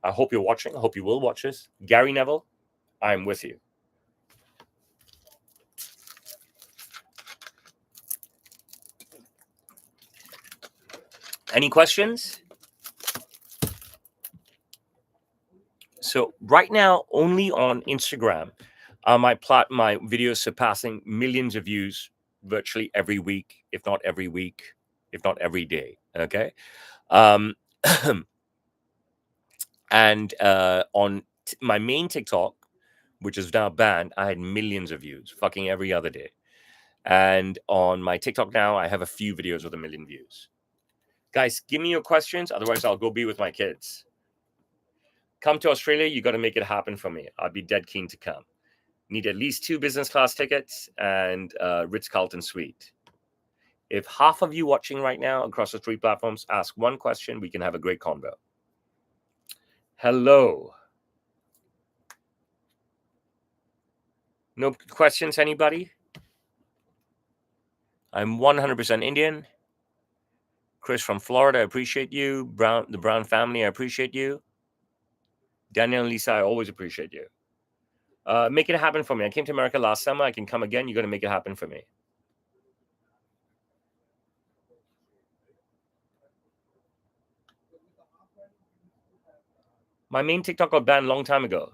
I hope you're watching. I hope you will watch this. Gary Neville, I'm with you. Any questions? So right now, only on Instagram, my videos surpassing millions of views virtually every week, if not every week, if not every day. Okay. And on my main TikTok, which is now banned, I had millions of views, fucking every other day. And on my TikTok now, I have a few videos with 1 million views. Guys, give me your questions. Otherwise, I'll go be with my kids. Come to Australia. You got to make it happen for me. I'd be dead keen to come. Need at least 2 business class tickets and Ritz-Carlton suite. If half of you watching right now across the 3 platforms ask one question, we can have a great convo. Hello. No questions, anybody? I'm 100% Indian. Chris from Florida, I appreciate you. The Brown family, I appreciate you. Daniel and Lisa, I always appreciate you. Make it happen for me. I came to America last summer. I can come again. You got to make it happen for me. My main TikTok got banned a long time ago.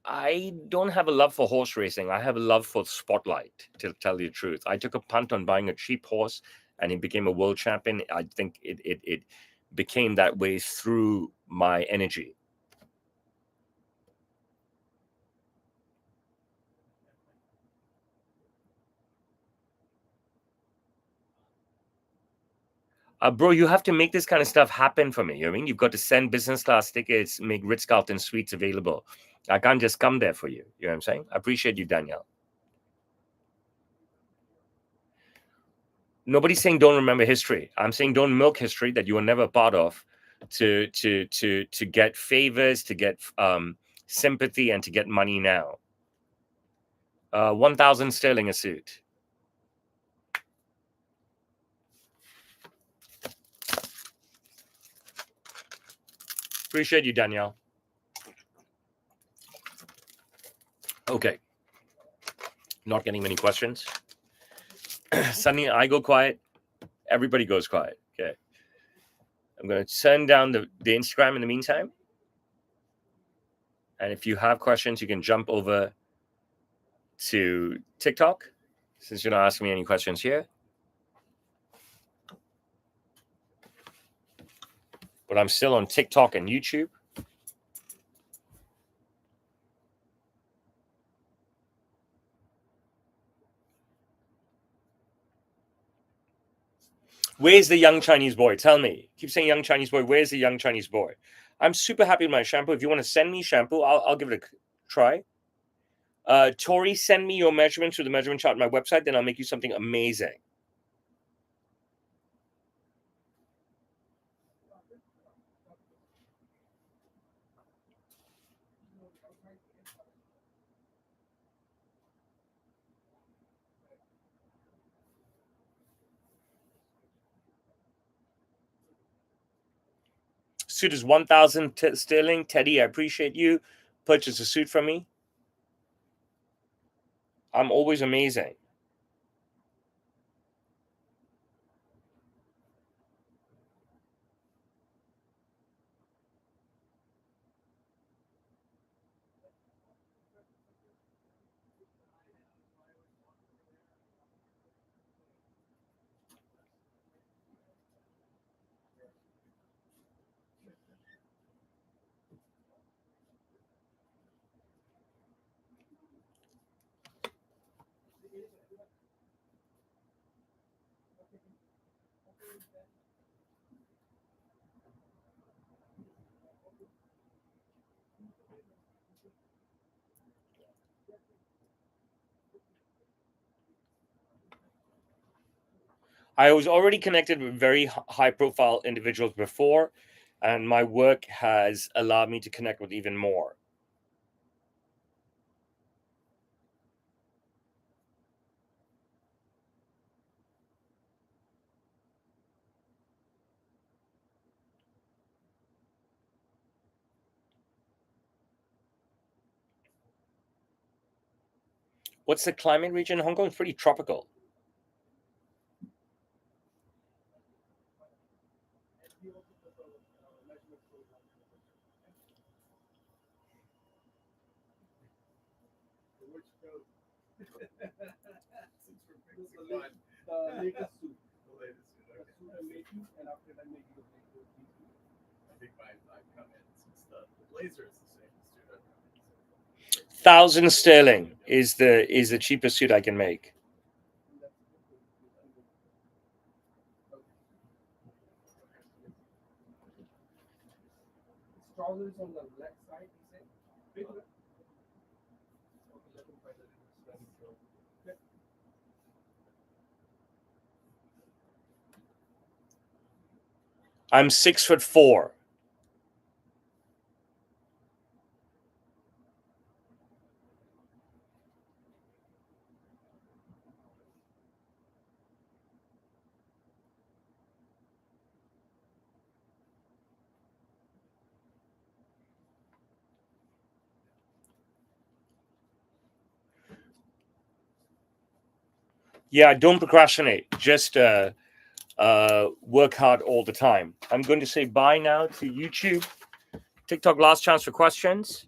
I don't have a love for horse racing. I have a love for spotlight, to tell you the truth. I took a punt on buying a cheap horse, and he became a world champion. I think it became that way through my energy. Bro, you have to make this kind of stuff happen for me. You know what I mean? You've got to send business class tickets, make Ritz-Carlton suites available. I can't just come there for you. You know what I'm saying? I appreciate you, Danielle. Nobody's saying don't remember history. I'm saying don't milk history that you were never a part of to get favors, to get sympathy, and to get money now. 1,000 sterling a suit. Appreciate you, Danielle. Okay. Not getting many questions. Suddenly I go quiet. Everybody goes quiet. Okay. I'm going to turn down the Instagram in the meantime. And if you have questions, you can jump over to TikTok, since you're not asking me any questions here. But I'm still on TikTok and YouTube. Where's the young Chinese boy? Tell me. Keep saying young Chinese boy. Where's the young Chinese boy? I'm super happy with my shampoo. If you want to send me shampoo, I'll give it a try. Tori, send me your measurements through the measurement chart on my website. Then I'll make you something amazing. Suit is 1,000 sterling. Teddy, I appreciate you. Purchase a suit from me. I'm always amazing. I was already connected with very high profile individuals before, and my work has allowed me to connect with even more. What's the climate region in Hong Kong? It's pretty tropical. The latest suit. The latest suit. Okay. The suit I made you, and after that I made you the blazer. I think I've come in since the blazer is the same suit I've come in. 1,000 sterling is the cheapest suit I can make. Trousers on the left side, you say? I'm 6'4". Yeah, don't procrastinate. Just work hard all the time. I'm going to say bye now to YouTube, TikTok. Last chance for questions.